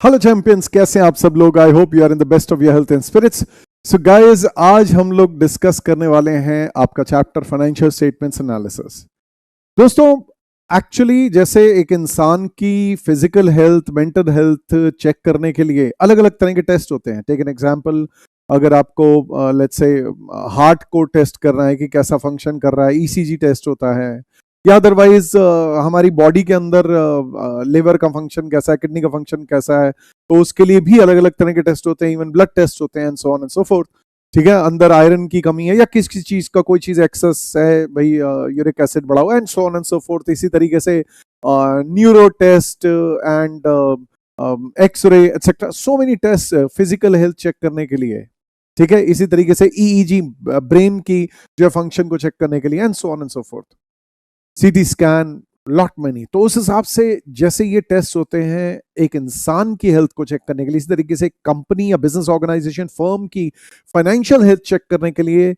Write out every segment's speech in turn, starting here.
Hello champions, कैसे हैं आप सब लोग। I hope you are in the best of your health and spirits. So guys, आज हम लोग डिस्कस करने वाले हैं आपका चैप्टर फाइनेंशियल स्टेटमेंट्स एनालिसिस। दोस्तों, एक्चुअली जैसे एक इंसान की physical health, mental health check करने के लिए अलग अलग तरह के टेस्ट होते हैं। टेक एन एग्जांपल, अगर आपको लेट्स से हार्ट को टेस्ट करना है कि कैसा फंक्शन कर रहा है, ईसीजी टेस्ट होता है, या अदरवाइज हमारी बॉडी के अंदर लिवर का फंक्शन कैसा है, किडनी का फंक्शन कैसा है, तो उसके लिए भी अलग अलग तरह के टेस्ट होते हैं। इवन ब्लड टेस्ट होते हैं and so on and so fourth. ठीक है, अंदर आयरन की कमी है या किसी चीज का, कोई चीज एक्सेस है भाई, यूरिक एसिड बढ़ा हुआ and so on and so forth. इसी तरीके से neuro test and x ray etcetera, so many test physical health check करने के लिए। ठीक है, इसी तरीके से ईईजी ब्रेन की जो फंक्शन को चेक करने के लिए and so on and so fourth, CT scan, lot money. तो उस हिसाब से जैसे ये टेस्ट होते हैं एक इंसान की हेल्थ को चेक करने के लिए, इसी तरीके से कंपनी या बिजनेस ऑर्गेनाइजेशन, फर्म की फाइनेंशियल हेल्थ चेक करने के लिए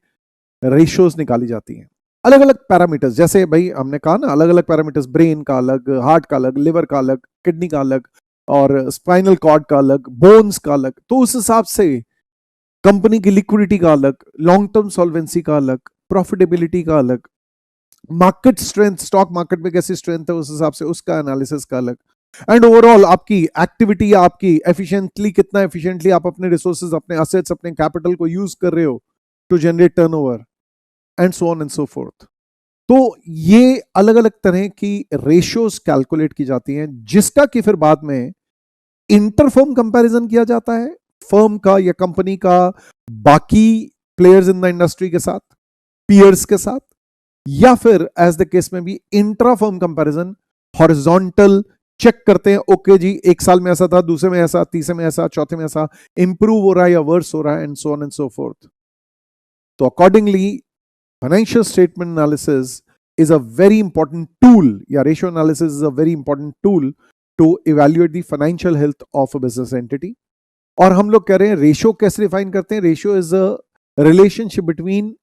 रेशियोज निकाली जाती हैं। अलग अलग पैरामीटर्स, जैसे भाई हमने कहा ना, अलग अलग पैरामीटर्स, ब्रेन का अलग, हार्ट का अलग, लिवर का अलग, किडनी का अलग, और स्पाइनल कॉर्ड का अलग, बोन्स का अलग। तो उस हिसाब से कंपनी की लिक्विडिटी का अलग, लॉन्ग टर्म सॉल्वेंसी का अलग, प्रॉफिटेबिलिटी का अलग, मार्केट स्ट्रेंथ, स्टॉक मार्केट में कैसी स्ट्रेंथ है उस हिसाब से उसका एनालिसिस का अलग, एंड ओवरऑल आपकी एक्टिविटी, आपकी एफिशिएंटली, कितना एफिशिएंटली आप अपने रिसोर्सेज, अपने असेट्स, अपने कैपिटल को यूज कर रहे हो to generate turnover and so on and so forth. तो ये अलग अलग तरह की रेशियोज कैलकुलेट की जाती हैं, जिसका कि फिर बाद में इंटरफर्म कंपैरिजन किया जाता है, फर्म का या कंपनी का बाकी प्लेयर्स इन द इंडस्ट्री के साथ, पीयर्स के साथ, या फिर एज द केस में भी intra firm comparison, horizontal check करते हैं। ओके जी, एक साल में ऐसा था, दूसरे में ऐसा, तीसरे में ऐसा, चौथे में ऐसा, इंप्रूव हो रहा है या वर्स हो रहा है and so on and so forth. तो accordingly financial statement analysis is a very important tool, या ratio analysis is a very important tool to evaluate the financial health of a business entity. और हम लोग कह रहे हैं ratio कैसे define करते हैं। Ratio is a relationship between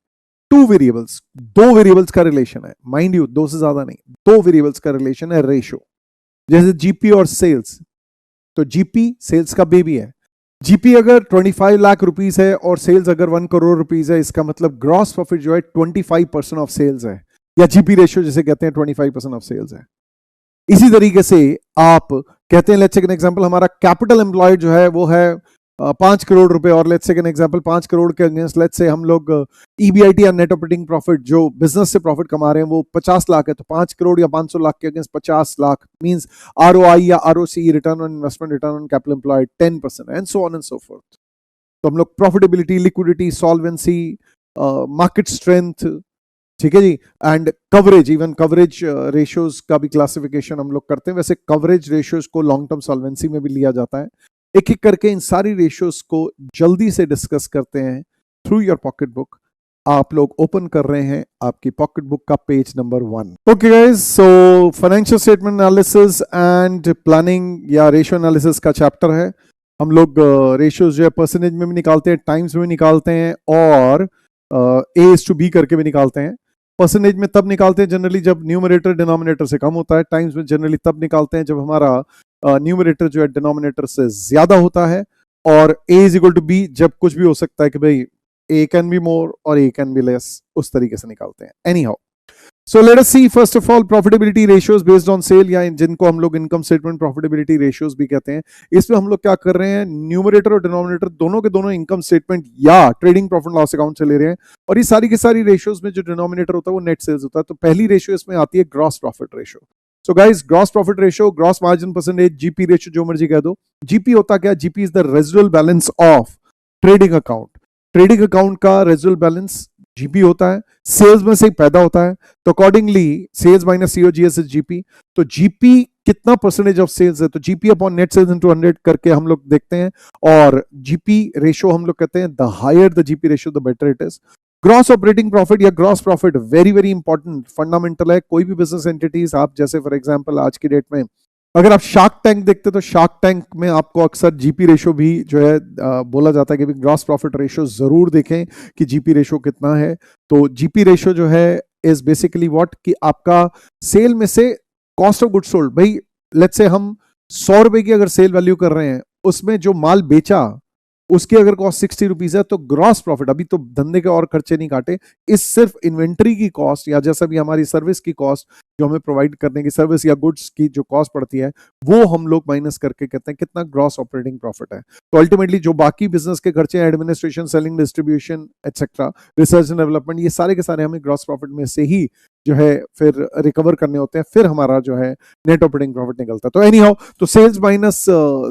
two variables, दो वेरिएबल्स का रिलेशन है, माइंड यू, दो से ज्यादा नहीं, दो वेरिएबल्स का रिलेशन है रेशियो। जैसे जीपी और सेल्स, तो जीपी सेल्स का बेबी है। जीपी अगर 25 लाख रुपीस है और सेल्स अगर 1 करोड़ रुपीस है, इसका मतलब ग्रॉस प्रॉफिट जो है 25% ऑफ सेल्स है, या जीपी रेशियो जिसे कहते हैं 25% ऑफ सेल्स है। इसी तरीके से आप कहते हैं, लेट्स टेक एन एग्जांपल, हमारा कैपिटल एम्प्लॉयड जो है वो है 5 करोड़ रुपए, और let's take an example 5 crore के अगेंस्ट लेट्स से हम लोग ईबीआईटी या नेट ऑपरेटिंग प्रॉफिट, जो बिजनेस से प्रॉफिट कमा रहे हैं, वो 50 लाख है। तो 5 करोड़ या 500 लाख के अगेंस्ट 50 लाख मींस आरओआई या ROC, return on investment, return on capital employed 10% and so on and so forth. तो हम लोग profitability, liquidity, solvency, market strength, ठीक है जी, and coverage, even coverage ratios का भी क्लासिफिकेशन हम लोग करते हैं। वैसे कवरेज रेशियोज को लॉन्ग टर्म सॉल्वेंसी में भी लिया जाता है। एक एक करके इन सारी रेशियोज को जल्दी से डिस्कस करते हैं थ्रू योर पॉकेट बुक। आप लोग ओपन कर रहे हैं आपकी पॉकेट बुक का page number 1। Okay guys, so financial statement analysis and planning या रेशियो एनालिसिस का चैप्टर है। हम लोग रेशियोज जो है परसेंटेज में भी निकालते हैं, टाइम्स में भी निकालते हैं, और A/B करके भी निकालते हैं। परसेंटेज में तब निकालते हैं जनरली जब न्यूमरेटर डिनोमिनेटर से कम होता है। टाइम्स में जनरली तब निकालते हैं जब हमारा न्यूमरेटर जो है डिनोमिनेटर से ज्यादा होता है, और A=B जब कुछ भी हो सकता है कि भाई A कैन बी मोर और A कैन बी लेस, उस तरीके से निकालते हैं। Anyhow, so let us see first of all profitability ratios based on sale, या जिनको हम लोग इनकम स्टेटमेंट प्रॉफिटेबिलिटी रेशियोज भी कहते हैं। इसमें हम लोग क्या कर रहे हैं, न्यूमरेटर और डिनोमिनेटर दोनों के दोनों इनकम स्टेटमेंट या ट्रेडिंग प्रॉफिट लॉस अकाउंट से ले रहे हैं, और ये सारी की सारी रेशियोज में जो डिनोमिनेटर होता है वो नेट सेल्स होता है। तो पहली रेशियो इसमें आती है gross profit ratio. So guys, gross profit ratio, gross margin percentage, GP ratio, जो मर्जी कह दो। जीपी होता क्या, GP is the residual balance of trading account. Trading account का रेजिडुअल बैलेंस जीपी होता है, सेल्स में से पैदा होता है, तो accordingly sales minus COGS is GP. तो जीपी कितना परसेंटेज ऑफ सेल्स है, तो GP upon net sales into 100 करके हम लोग देखते हैं, और जीपी रेशियो हम लोग कहते हैं the higher the GP ratio the better it is. Gross operating profit या gross profit very very important, fundamental है। कोई भी बिजनेस एंटिटीज, आप जैसे फॉर एग्जांपल आज की डेट में अगर आप शार्क टैंक देखते तो शार्क टैंक में आपको अक्सर जीपी रेशियो भी जो है बोला जाता है कि ग्रॉस प्रॉफिट रेशियो जरूर देखें कि जीपी रेशियो कितना है। तो जीपी रेशियो जो है इज बेसिकली व्हाट, कि आपका सेल में से कॉस्ट ऑफ गुड्स सोल्ड, भाई लेट्स से हम 100 रुपए की अगर सेल वैल्यू कर रहे हैं, उसमें जो माल बेचा उसकी अगर कॉस्ट 60 रुपीज है, तो ग्रॉस प्रॉफिट, अभी तो धंधे के और खर्चे नहीं काटे, इस सिर्फ इन्वेंट्री की कॉस्ट या जैसा भी हमारी सर्विस की कॉस्ट जो हमें प्रोवाइड करने की सर्विस या गुड्स की जो कॉस्ट पड़ती है, वो हम लोग माइनस करके कहते हैं कितना ग्रॉस ऑपरेटिंग प्रॉफिट है। तो अल्टीमेटली जो बाकी बिजनेस के खर्चे हैं, administration, selling, distribution etcetera, research and development, ये सारे के सारे हमें ग्रॉस प्रॉफिट में से ही जो है फिर रिकवर करने होते हैं, फिर हमारा जो है नेट ऑपरेटिंग प्रॉफिट निकलता है। तो एनी हाउ, तो sales minus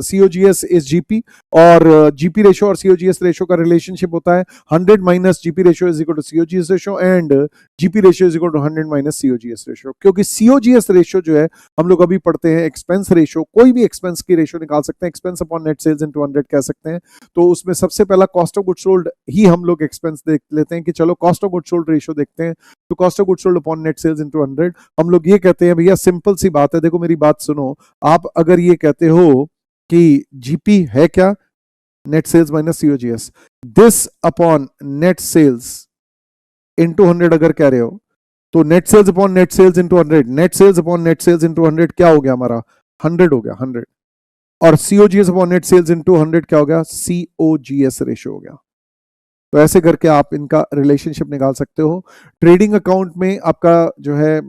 COGS is GP, और जीपी रेशो और सीओजीएस रेशो का रिलेशनशिप होता है 100 minus GP ratio is equal to COGS ratio, and GP ratio is equal to 100 minus COGS ratio. क्योंकि सीओजीएस रेशो जो है हम लोग अभी पढ़ते हैं एक्सपेंस रेशो, कोई भी एक्सपेंस की रेशो निकाल सकते हैं, expense upon net sales into 100 कह सकते हैं। तो उसमें सबसे पहला कॉस्ट ऑफ गुड सोल्ड ही हम लोग एक्सपेंस देख लेते हैं कि चलो cost of good sold ratio देखते हैं। तो cost of good sold upon net sales into 100, हम लोग ये कहते हैं भैया सिंपल सी बात है, देखो मेरी बात सुनो, आप अगर ये कहते हो कि जीपी है क्या, net sales minus COGS, this upon net sales into 100 अगर कह रहे हो, तो net sales upon net sales into 100, net sales upon net sales into 100 क्या हो गया हमारा, 100 हो गया, 100। और COGS upon net sales into 100 क्या हो गया, सीओजीएस रेशियो हो गया। तो ऐसे करके आप इनका रिलेशनशिप निकाल सकते हो। ट्रेडिंग अकाउंट में आपका जो है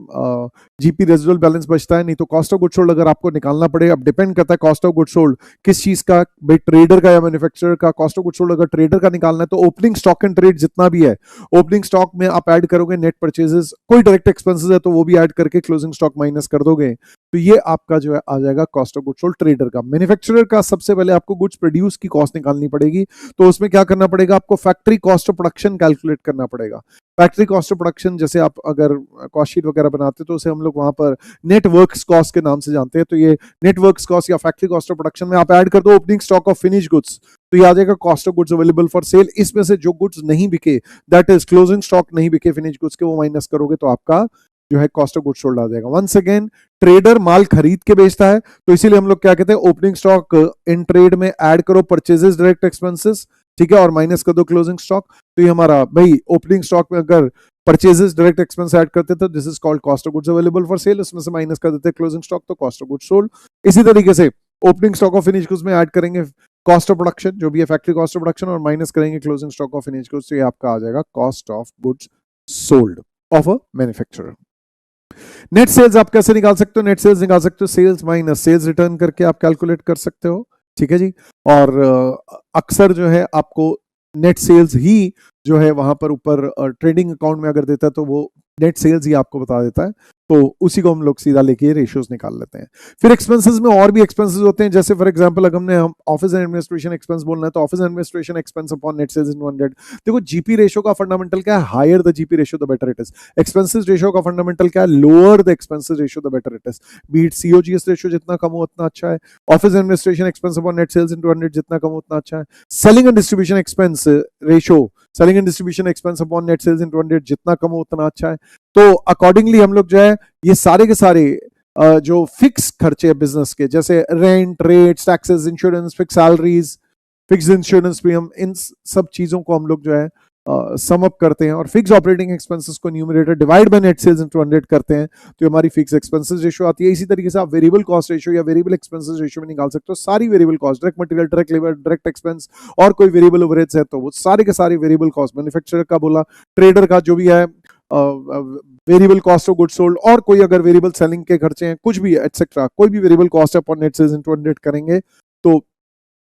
जीपी रेजिडुअल बैलेंस बचता है, नहीं तो कॉस्ट ऑफ गुड सोल्ड अगर आपको निकालना पड़े, अब डिपेंड करता है कॉस्ट ऑफ गुड सोल्ड किस चीज का, भाई ट्रेडर का या मैन्युफैक्चरर का। कॉस्ट ऑफ गुड सोल्ड अगर ट्रेडर का निकालना है तो ओपनिंग स्टॉक एंड ट्रेड जितना भी है, ओपनिंग स्टॉक में आप ऐड करोगे नेट परचेजेस, कोई डायरेक्ट एक्सपेंसेस है तो वो भी ऐड करके क्लोजिंग स्टॉक माइनस कर दोगे, तो ये आपका जो है आ जाएगा cost of good sold trader का। मैन्युफैक्चरर का सबसे पहले आपको गुड्स प्रोड्यूस की कॉस्ट निकालनी पड़ेगी, तो उसमें क्या करना पड़ेगा, आपको factory cost of production calculate करना पड़ेगा। फैक्ट्री कॉस्ट ऑफ प्रोडक्शन, जैसे आप अगर कॉस्ट शीट वगैरह बनाते तो उसे हम लोग वहां पर नेट वर्क्स कॉस्ट के नाम से जानते हैं। तो ये नेट वर्क्स कॉस्ट या फैक्ट्री कॉस्ट ऑफ प्रोडक्शन में आप ऐड कर दो opening stock of finish goods, तो ये आ जाएगा cost of goods available for cell. इसमें से जो गुड्स नहीं बिके, दैट इज क्लोजिंग स्टॉक नहीं बिके फिनिश गुड्स के, वो माइनस करोगे तो आपका जो है कॉस्ट ऑफ गुड्स सोल्ड आ जाएगा। वंस अगेन, ट्रेडर माल खरीद के बेचता है, तो इसीलिए हम लोग क्या कहते हैं, ओपनिंग स्टॉक इन ट्रेड में ऐड करो परचेजेस डायरेक्ट एक्सपेंसेस, ठीक है, और माइनस कर दो क्लोजिंग स्टॉक। तो ये हमारा भाई ओपनिंग स्टॉक में अगर परचेजेस डायरेक्ट एक्सपेंस ऐड करते तो this is called cost of goods available for sale, उसमें से माइनस कर देते क्लोजिंग स्टॉक, तो कॉस्ट ऑफ गुड्स सोल्ड। इसी तरीके से opening stock of finish goods में ऐड करेंगे कॉस्ट ऑफ प्रोडक्शन जो भी है फैक्ट्री कॉस्ट ऑफ प्रोडक्शन, और माइनस करेंगे closing stock of finish goods, तो ये आपका आ जाएगा cost of goods sold of a manufacturer. Net sales आप कैसे निकाल सकते हो, नेट सेल्स निकाल सकते हो सेल्स माइनस सेल्स रिटर्न करके आप कैलकुलेट कर सकते हो, ठीक है जी। और अक्सर जो है आपको नेट सेल्स ही जो है वहां पर ऊपर ट्रेडिंग अकाउंट में अगर देता है तो वो नेट सेल्स ही आपको बता देता है, तो उसी को हम लोग सीधा लेके रेशियोज निकाल लेते हैं। फिर एक्सपेंसेस में और भी एक्सपेंसेस होते हैं, जैसे फॉर एग्जांपल अगर हमने ऑफिस एंड एडमिनिस्ट्रेशन एक्सपेंस बोलना है तो office administration expense upon net sales in 100। देखो जीपी रेशियो का फंडामेंटल क्या है, higher the GP ratio the better it is. Expenses ratio का फंडामेंटल क्या है, lower the expenses ratio the better it is. बीट सीओजीएस रेशियो जितना कम हो उतना अच्छा है, office administration expense upon net sales in 100 जितना कम हो उतना अच्छा है। Selling and distribution expense ratio, selling and distribution expense upon net sales in 100 जितना कम हो उतना अच्छा है। तो अकॉर्डिंगली हम लोग जो है ये सारे के सारे जो फिक्स खर्चे बिजनेस के, जैसे rent, rates, taxes, insurance, fix salaries, fix insurance premium, इन सब चीजों को हम लोग जो है सम अप करते हैं और फिक्स ऑपरेटिंग एक्सपेंसेस को numerator divide by net sales into 100 करते हैं, तो हमारी फिक्स एक्सपेंसेस रेशियो आती है। इसी तरीके से आप वेरिएबल कॉस्ट रेशियो या वेरिएबल एक्सपेंसेस रेशियो में निकाल सकते हो सारी variable cost, direct material, direct labour, direct expense, और कोई वेरिएबल ओवरहेड्स है तो वो सारे के सारे वेरिएबल कॉस्ट, मैन्युफैक्चरर का बोला, ट्रेडर का जो भी है variable cost of goods sold, और कोई अगर वेरिएबल सेलिंग के खर्चे हैं कुछ भी एटसेट्रा, कोई भी variable cost upon net sales into 100 करेंगे, तो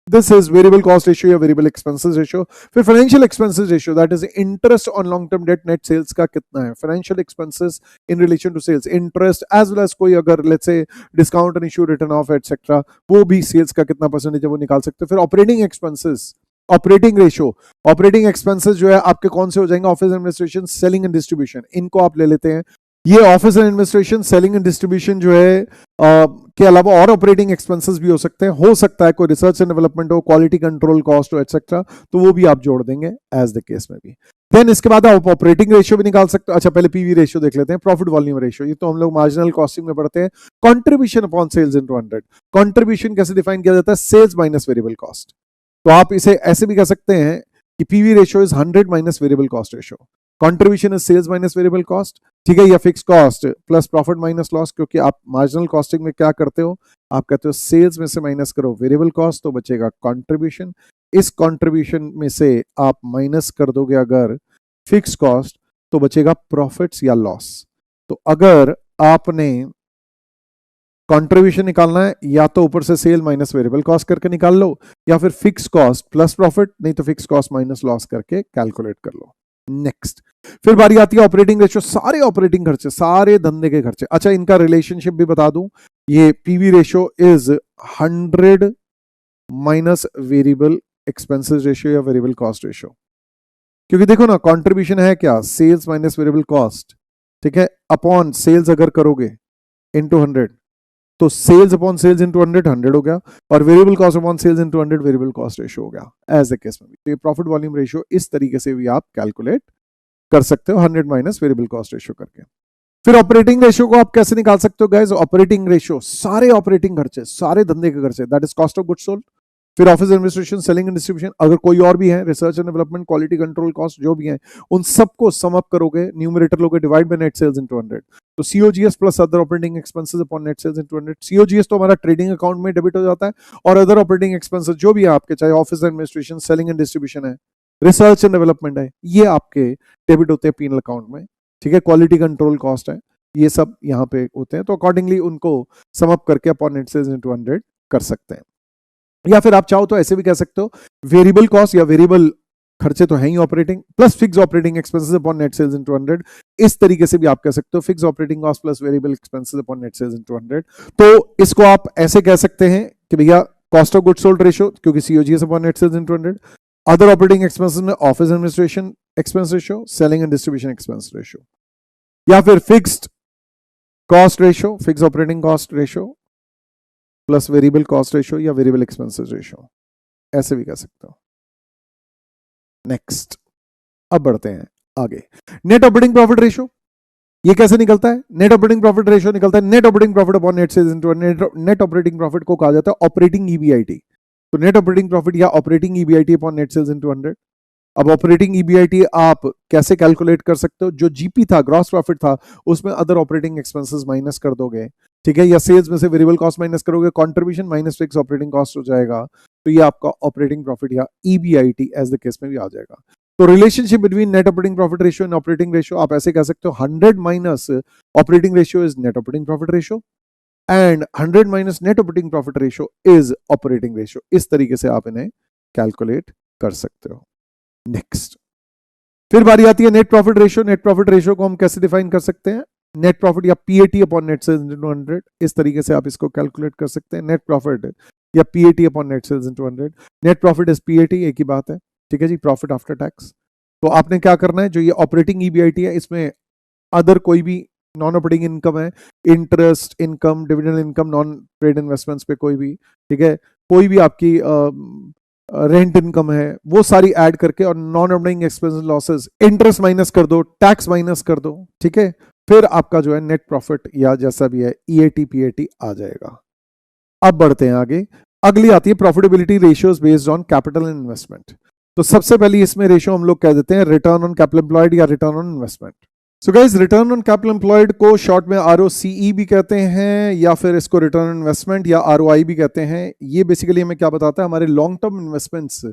this is variable cost ratio या वेरिएबल एक्सपेंसेस रेशियो। फिर financial expenses ratio, that is interest on long term debt, net sales का कितना है, financial expenses in relation to sales, interest as well as कोई अगर let's say discount and issue, return of etcetera, वो भी sales का कितना percentage है वो निकाल सकते हैं। फिर operating expenses, operating ratio, operating expenses जो है आपके कौन से हो जाएंगे, office administration, selling and distribution, इनको आप ले लेते हैं। ये office and administration, selling and distribution जो है के अलावा और ऑपरेटिंग एक्सपेंसेस भी हो सकते हैं, हो सकता है कोई रिसर्च एंड डेवलपमेंट हो, क्वालिटी कंट्रोल कॉस्ट हो एटसेट्रा, तो वो भी आप जोड़ देंगे एज द केस में भी। देन इसके बाद आप ऑपरेटिंग रेशियो भी निकाल सकते हो। अच्छा पहले पीवी रेशियो देख लेते हैं, प्रॉफिट वॉल्यूम रेशियो, ये तो हम लोग मार्जिनल कॉस्टिंग में पढ़ते हैं। Contribution upon sales into 100, contribution कैसे डिफाइन किया जाता है, सेल्स माइनस वेरिएबल कॉस्ट। तो आप इसे ऐसे भी कह सकते हैं कि PV ratio is 100 minus variable cost ratio. Contribution is sales minus variable cost, ठीक है, या fix cost plus profit minus loss, क्योंकि आप मार्जिनल कॉस्टिंग में क्या करते हो, आप कहते हो सेल्स में से माइनस करो वेरिएबल कॉस्ट तो बचेगा कंट्रीब्यूशन, इस कंट्रीब्यूशन में से आप माइनस कर दोगे अगर फिक्स कॉस्ट तो बचेगा प्रॉफिट्स या लॉस। तो अगर आपने कंट्रीब्यूशन निकालना है या तो ऊपर से सेल माइनस वेरिएबल कॉस्ट करके निकाल लो, या फिर फिक्स कॉस्ट प्लस प्रॉफिट, नहीं तो फिक्स कॉस्ट माइनस लॉस करके कैलकुलेट कर लो। नेक्स्ट, फिर बारी आती है ऑपरेटिंग रेशियो, सारे ऑपरेटिंग खर्चे, सारे धंधे के खर्चे। अच्छा, इनका रिलेशनशिप भी बता दूं, ये PV ratio is 100 minus variable expenses ratio या वेरिएबल कॉस्ट रेशियो, क्योंकि देखो ना कंट्रीब्यूशन है क्या, सेल्स माइनस वेरिएबल कॉस्ट, ठीक है, अपॉन सेल्स अगर करोगे इनटू 100 तो सेल्स अपॉन सेल्स इनटू 100 हो गया, और variable cost upon sales into 100 variable cost ratio हो गया एज ए केस में। तो ये प्रॉफिट वॉल्यूम रेशियो इस तरीके से भी आप कैलकुलेट कर सकते हो 100 माइनस वेरिएबल कॉस्ट रेशियो करके। फिर ऑपरेटिंग रेशियो को आप कैसे निकाल सकते हो गाइस, ऑपरेटिंग रेशियो सारे ऑपरेटिंग खर्चे, सारे धंधे के खर्चे, that is cost of goods sold, फिर office administration, selling and distribution, अगर कोई और भी है, research and development, quality control cost जो भी है, उन सबको सम अप करोगे, न्यूमरेटर लोगे divide by net sales into 100, तो COGS plus other operating expenses upon net sales into 100। COGS तो हमारा ट्रेडिंग अकाउंट में डेबिट हो जाता है, और अदर ऑपरेटिंग एक्सपेंसेस जो भी है आपके, चाहे office administration, selling and distribution है, रिसर्च एंड डेवलपमेंट है, ये आपके डेबिट होते हैं पीनल अकाउंट में, ठीक है, क्वालिटी कंट्रोल कॉस्ट है, ये सब यहाँ पे होते हैं, तो अकॉर्डिंगली उनको सम अप करके अपॉन नेट सेल्स इनटू 100 कर सकते हैं। या फिर आप चाहो तो ऐसे भी कह सकते हो, वेरिएबल कॉस्ट या वेरिएबल खर्चे तो है ही operating, plus fix operating expenses upon net sales into 100, इस तरीके से भी आप कह सकते हो, fix operating cost plus variable expenses upon net sales into 100। तो इसको आप ऐसे कह सकते हैं कि भैया cost of goods sold ratio, क्योंकि COGS upon net sales into 100, other operating expenses में office administration expense ratio, selling and distribution expense ratio, या फिर fixed cost ratio, fix operating cost ratio plus variable cost ratio या variable expenses ratio, ऐसे भी कह सकते हो। Next, अब बढ़ते हैं आगे, नेट ऑपरेटिंग प्रॉफिट रेशियो, ये कैसे निकलता है, नेट ऑपरेटिंग प्रॉफिट रेशियो निकलता है net operating profit upon net sales into, net operating profit को कहा जाता है ऑपरेटिंग ईबीआईटी, तो नेट ऑपरेटिंग प्रॉफिट या operating EBIT upon net sales into 100। अब ऑपरेटिंग ईबीआईटी आप कैसे कैलकुलेट कर सकते हो, जो जीपी था, ग्रॉस प्रॉफिट था, उसमें अदर ऑपरेटिंग एक्सपेंसेस माइनस कर दोगे, ठीक है, या सेल्स में से वेरिएबल कॉस्ट माइनस करोगे, contribution minus fix operating cost हो जाएगा, तो ये आपका ऑपरेटिंग प्रॉफिट या ईबीआईटी एज द केस में भी आ जाएगा। तो relationship between net operating profit ratio and operating ratio आप ऐसे कह सकते हो, 100 minus operating ratio is net operating profit ratio and 100 minus net operating profit ratio is operating ratio, इस तरीके से आप इन्हें कैलकुलेट कर सकते हो। नेक्स्ट, फिर बारी आती है net profit ratio. Net profit ratio को हम कैसे डिफाइन कर सकते हैं, नेट प्रॉफिट या PAT upon net sales into 100, इस तरीके से आप इसको कैलकुलेट कर सकते हैं, नेट प्रॉफिट या PAT upon net sales into 100। Net profit is PAT, एक ही बात है, ठीक है जी, प्रॉफिट आफ्टर टैक्स। तो आपने क्या करना है, जो ये ऑपरेटिंग ईबीआईटी है, इसमें अदर कोई भी नॉन ऑपरेटिंग इनकम है, interest income, dividend income, non trade investments पे कोई भी, ठीक है, कोई भी आपकी रेंट इनकम है, वो सारी ऐड करके, और non operating expenses, losses, interest minus कर दो, टैक्स माइनस कर दो, ठीक है, फिर आपका जो है नेट प्रॉफिट या जैसा भी है ईएटी पीएटी आ जाएगा। अब बढ़ते हैं आगे, अगली आती है profitability ratios based on capital and investment. तो सबसे पहले इसमें रेशियो हम लोग कह देते हैं रिटर्न ऑन कैपिटल एम्प्लॉयड या return on investment. So guys, return on capital employed को शॉर्ट में आरओसीई भी कहते हैं, या फिर इसको रिटर्न ऑन इन्वेस्टमेंट या आरओआई भी कहते हैं। ये बेसिकली हमें क्या बताता है, हमारे लॉन्ग टर्म इन्वेस्टमेंट्स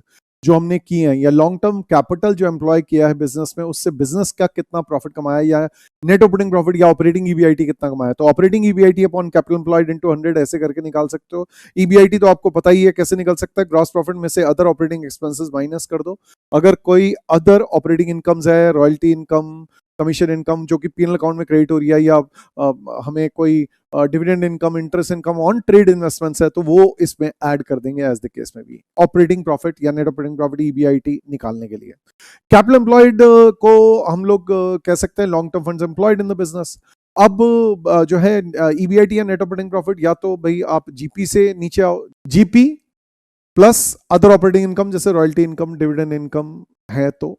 जो हमने किए हैं या लॉन्ग टर्म कैपिटल जो एम्प्लॉय किया है बिजनेस में, उससे बिजनेस का कितना प्रॉफिट कमाया, या नेट ऑपरेटिंग प्रॉफिट या ऑपरेटिंग ईबीआईटी कितना कमाया। तो operating EBIT upon capital employed into 100 ऐसे करके निकाल सकते हो। ईबीआईटी तो आपको पता ही है कैसे निकल सकता है, ग्रॉस प्रॉफिट में से अदर ऑपरेटिंग एक्सपेंसेस माइनस कर दो, अगर कोई अदर ऑपरेटिंग इनकम्स है, रॉयल्टी इनकम, कमीशन इनकम जो कि पीएनएल अकाउंट में क्रेडिट हो रही है, या हमें कोई dividend income, interest income on trade investments है, तो वो इसमें ऐड कर देंगे एज द केस में भी, ऑपरेटिंग प्रॉफिट या नेट ऑपरेटिंग प्रॉफिट ईबीआईटी निकालने के लिए। कैपिटल एम्प्लॉयड को हम लोग कह सकते हैं long term funds employed in the business. अब जो है ईबीआईटी या नेट ऑपरेटिंग प्रॉफिट, या तो भाई आप जीपी से नीचे आओ, GP plus other operating income जैसे रॉयल्टी इनकम, डिविडेंड इनकम है तो,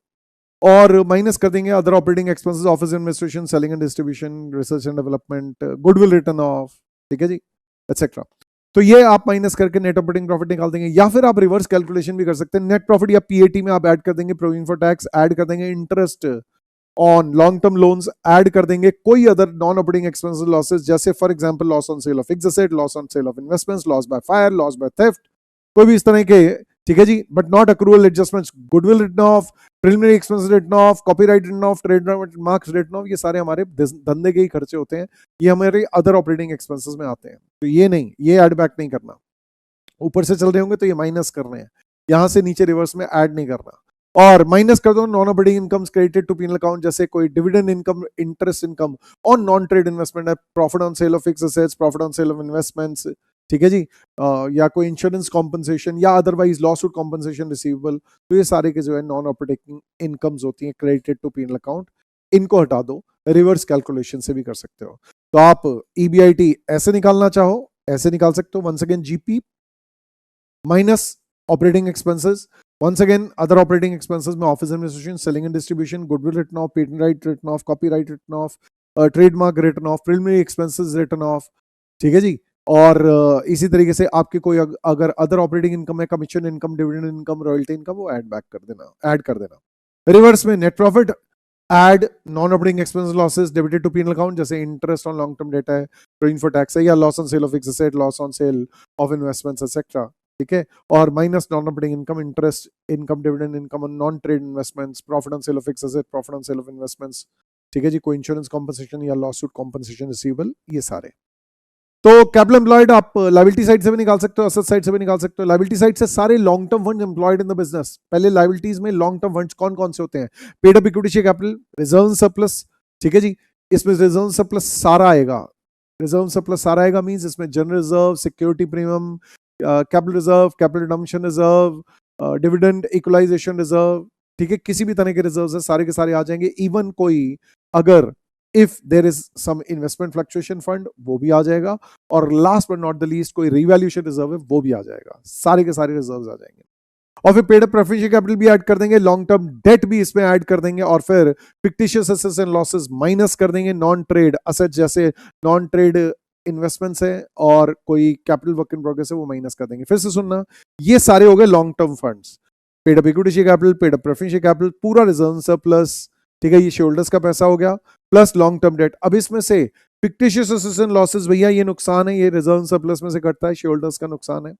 और माइनस कर देंगे other operating expenses, office administration, selling and distribution, research and development, goodwill return of, ठीक है जी, एटसेट्रा। तो ये आप माइनस करके नेट ऑपरेटिंग प्रॉफिट निकाल देंगे, या फिर आप रिवर्स कैलकुलेशन भी कर सकते हैं, नेट प्रॉफिट या पीएटी में आप ऐड कर देंगे प्रोविजन फॉर टैक्स, ऐड कर देंगे interest on long term loans add कर देंगे कोई other non operating expenses losses, जैसे for example loss on sale of fixed asset, loss on sale of investments, loss by fire, loss by theft, कोई भी इस तरह के, ठीक है जी, but not accrual adjustments, goodwill written off, preliminary expenses written off, copyright written off, trademarks written off, ये सारे हमारे धंधे के ही खर्चे होते हैं, ये हमारे अदर ऑपरेटिंग एक्सपेंसेस में आते हैं। तो ये नहीं, ये ऐड बैक नहीं करना, ऊपर से चल रहे होंगे तो ये माइनस करने हैं, यहां से नीचे रिवर्स में ऐड नहीं करना। और माइनस कर दो non operating incomes credited to penal account, जैसे कोई dividend income, interest income on non trade investment है, profit on sale of fixed assets, profit on sale of investments, ठीक है जी, या कोई इंश्योरेंस कॉम्पनसेशन या अदरवाइज लॉसूट कॉम्पनसेशन रिसीवेबल, तो ये सारे के जो है नॉन ऑपरेटिंग इनकम्स होती हैं क्रेडिटेड टू पीनल अकाउंट, इनको हटा दो, रिवर्स कैलकुलेशन से भी कर सकते हो। तो आप ईबीआईटी ऐसे निकालना चाहो ऐसे निकाल सकते हो, once again GP minus operating expenses, once again other operating expenses में office administration, selling and distribution, goodwill written off, patent right written off, copyright written off, trademark written off, preliminary expenses written off, ठीक है जी। और इसी तरीके से आपके कोई अगर अदर ऑपरेटिंग इनकम है, commission income, dividend income, royalty income, वो ऐड बैक कर देना, ऐड कर देना। रिवर्स में net profit add non operating expense losses debited to penal account, जैसे interest on long term debt है, प्रोविजन फॉर टैक्स है, या loss on sale of fixed asset, loss on sale of investments etcetera, ठीक है। और minus non operating income, interest income, dividend income on non trade investments, profit on sale of fixed asset, profit on sale of investments, ठीक है जी, कोई insurance compensation या lawsuit compensation receivable, ये सारे। तो कैपिटल एम्प्लॉयड आप लायबिलिटी साइड से भी निकाल सकते हो, असेट साइड से भी निकाल सकते हो। लायबिलिटी साइड से सारे long term funds employed in the business. पहले लायबिलिटीज में लॉन्ग टर्म फंड्स कौन कौन से होते हैं? Paid up equity share capital, reserve surplus, ठीक है जी, इसमें रिजर्व सरप्लस सारा आएगा। रिजर्व सरप्लस सारा आएगा मींस इसमें general reserve, security premium, capital reserve, capital redemption reserve, dividend equalisation reserve, ठीक है, किसी भी तरह के रिजर्व है सारे के सारे आ जाएंगे। इवन कोई अगर if there is some investment fluctuation fund, वो भी आ जाएगा। और last but not the least कोई रिवैल्यूएशन रिजर्व है, वो भी आ जाएगा। सारे के सारे रिजर्व आ जाएंगे। और फिर पेड अप प्रेफरेंशियल कैपिटल भी ऐड कर देंगे, लॉन्ग टर्म डेट भी इसमें ऐड कर देंगे, और फिर fictitious assets and losses minus कर देंगे। नॉन ट्रेड असेट्स जैसे नॉन ट्रेड इन्वेस्टमेंट्स है और कोई कैपिटल वर्क इन प्रोग्रेस है, वो माइनस कर देंगे। फिर से सुनना, ये सारे हो गए long term funds. Paid up equity share capital, paid up preferential capital, पूरा रिजर्व सरप्लस, ठीक है, ये शेयरहोल्डर्स का पैसा हो गया, प्लस लॉन्ग टर्म डेट। अब इसमें से फिक्टिशियस एसेट्स एंड लॉसेस, भैया ये नुकसान है, ये रिजर्व सरप्लस में से कटता है, शेयरहोल्डर्स का नुकसान है।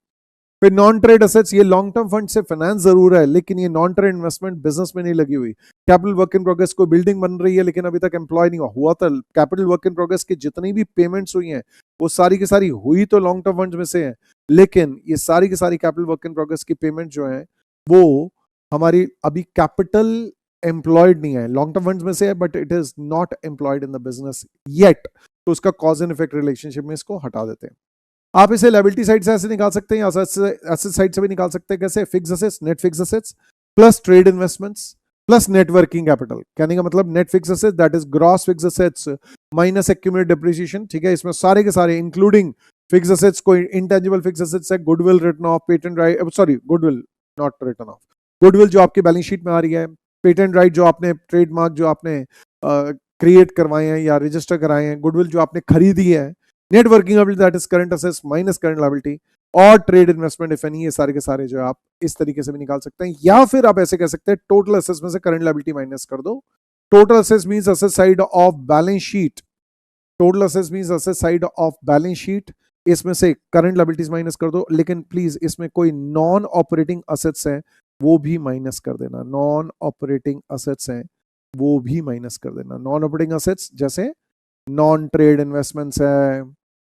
फिर नॉन ट्रेड एसेट्स, ये लॉन्ग टर्म फंड से फाइनेंस जरूर है, लेकिन ये नॉन ट्रेड इन्वेस्टमेंट बिजनेस में नहीं लगी हुई। कैपिटल वर्क इन प्रोग्रेस, कोई बिल्डिंग बन रही है लेकिन अभी तक एम्प्लॉय नहीं हुआ था, कैपिटल वर्क इन प्रोग्रेस की जितनी भी पेमेंट्स हुई हैं वो सारी की सारी हुई तो लॉन्ग टर्म फंड में से है, लेकिन ये सारी की सारी कैपिटल वर्क इन प्रोग्रेस की पेमेंट जो है वो हमारी अभी कैपिटल एम्प्लॉयड नहीं है, लॉन्ग टर्म फंड्स में से है, but it is not employed in the business yet. तो उसका कॉज एंड इफेक्ट रिलेशनशिप में इसको हटा देते हैं। आप इसे लायबिलिटी साइड से ऐसे निकाल सकते हैं, एसेट साइड से भी निकाल सकते हैं। कैसे? Fixed assets, net fixed assets plus trade investments plus net working capital. कहने का मतलब net fixed assets that is gross fixed assets minus accumulated depreciation, ठीक है, इसमें सारे के सारे इंक्लूडिंग फिक्स्ड एसेट्स, कोई इंटेंजिबल फिक्स्ड एसेट्स है, goodwill written off, patent right, sorry goodwill not written off, goodwill जो आपकी बैलेंस शीट में आ रही है, पेटेंट राइट जो आपने, ट्रेडमार्क जो आपने क्रिएट करवाए हैं या रजिस्टर कराए हैं, गुडविल जो आपने खरीदी है, net working capital that is current assets minus current liability, और ट्रेड इन्वेस्टमेंट इफ एनी, ये सारे के सारे जो आप इस तरीके से भी निकाल सकते हैं। या फिर आप ऐसे कह सकते हैं टोटल असेट्स में से करंट लायबिलिटी माइनस कर दो। Total assets means asset side of balance sheet, total assets means asset side of balance sheet, इसमें से करंट लायबिलिटीज माइनस कर दो। लेकिन प्लीज इसमें कोई नॉन ऑपरेटिंग असेट्स है वो भी माइनस कर देना, नॉन ऑपरेटिंग असेट्स हैं वो भी माइनस कर देना। नॉन ऑपरेटिंग असेट्स जैसे नॉन ट्रेड इन्वेस्टमेंट्स है,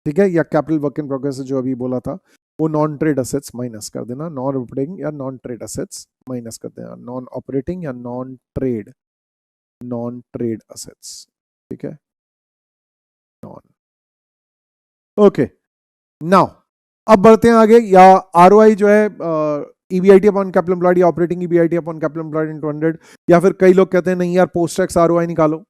ठीक है, या कैपिटल वर्क इन प्रोग्रेस जो अभी बोला था, वो नॉन ट्रेड असेट्स माइनस कर देना। नॉन ऑपरेटिंग या नॉन ट्रेड असेट्स माइनस कर देना, नॉन ऑपरेटिंग या नॉन ट्रेड असेट्स, ठीक है, नॉन। ओके, नाउ अब बढ़ते हैं आगे। या आरओआई जो है ईबीआईटी अपॉन कैपिटल एम्प्लॉयड या operating EBIT upon capital employed into 100, या फिर कई लोग कहते हैं नहीं यार पोस्ट टैक्स आरओआई निकालो,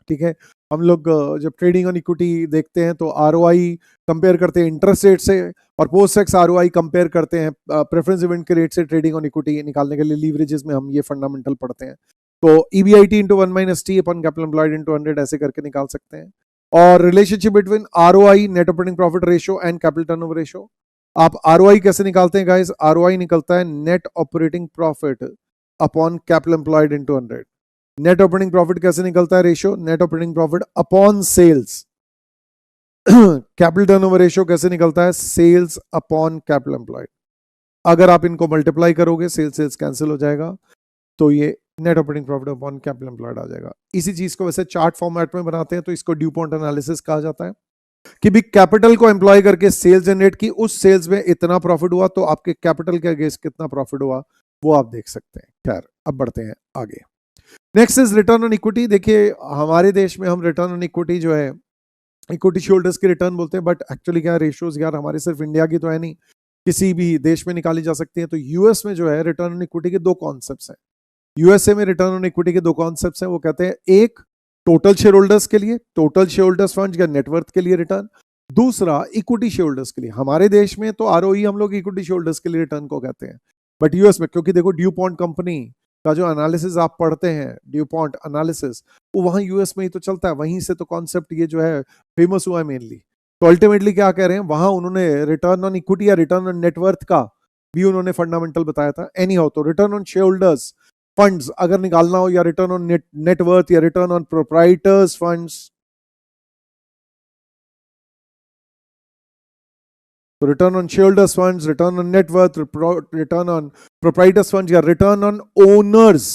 ठीक है। हम लोग जब ट्रेडिंग ऑन इक्विटी देखते हैं तो आरओआई कंपेयर करते हैं इंटरेस्ट रेट से, और पोस्ट टैक्स आरओआई कंपेयर करते हैं प्रेफरेंस इवेंट के रेट से। ट्रेडिंग ऑन इक्विटी निकालने के लिए लीवरेजेस में हम ये फंडामेंटल पढ़ते हैं। तो EBIT into 1 - T upon capital employed into 100 ऐसे करके निकाल सकते हैं। और relationship between ROI, net operating profit ratio and capital turnover ratio. आप आरओआई कैसे निकालते हैं गाइस? आरओआई निकलता है net operating profit upon capital employed into 100। Net operating profit कैसे निकलता है? Ratio net operating profit upon sales. Capital turnover ratio कैसे निकलता है? Sales upon capital employed. अगर आप इनको मल्टीप्लाई करोगे, सेल्स कैंसिल हो जाएगा, तो ये net operating profit upon capital employed आ जाएगा। इसी चीज को वैसे चार्ट फॉर्मेट में बनाते हैं तो इसको ड्यूपॉन्ट एनालिसिस कहा जाता है कि भी कैपिटल को एम्प्लॉय करके सेल्स जनरेट की, उस सेल्स में इतना प्रॉफिट हुआ तो आपके कैपिटल के अगेंस्ट कितना प्रॉफिट हुआ वो आप देख सकते हैं। खैर, अब बढ़ते हैं आगे। Next is return on equity. देखिए, हमारे देश में हम रिटर्न ऑन इक्विटी जो है इक्विटी शेयरहोल्डर्स की रिटर्न बोलते हैं, बट एक्चुअली क्या रेशियोज यार हमारे सिर्फ इंडिया की तो है नहीं, किसी भी देश में निकाली जा सकती है। तो यूएस में जो है रिटर्न ऑन इक्विटी के दो कॉन्सेप्ट्स हैं। यूएसए में रिटर्न ऑन इक्विटी के दो कॉन्सेप्ट्स हैं। वो कहते हैं, एक टोटल शेयर होल्डर्स के लिए, टोटल शेयर होल्डर्स फंड या नेटवर्थ के लिए रिटर्न, दूसरा इक्विटी शेयर होल्डर्स के लिए। हमारे देश में तो आरओई हम लोग इक्विटी शेयर होल्डर्स के लिए रिटर्न को कहते हैं, बट यूएस में, क्योंकि देखो ड्यूपॉन्ट कंपनी का जो एनालिसिस आप पढ़ते हैं, ड्यूपॉन्ट एनालिसिस, वो वहां यूएस में ही तो चलता है, वहीं से तो कॉन्सेप्ट ये जो है फेमस हुआ है मेनली। तो अल्टीमेटली क्या कह रहे हैं, वहां उन्होंने रिटर्न ऑन इक्विटी या रिटर्न ऑन नेटवर्थ का भी उन्होंने फंडामेंटल बताया था। एनी हाउ, तो return on share holders funds अगर निकालना हो, या रिटर्न ऑन नेटवर्थ या रिटर्न ऑन प्रोप्राइटर्स फंड्स, तो return on shareholders funds, return on net worth, return on proprietors funds या रिटर्न ऑन ओनर्स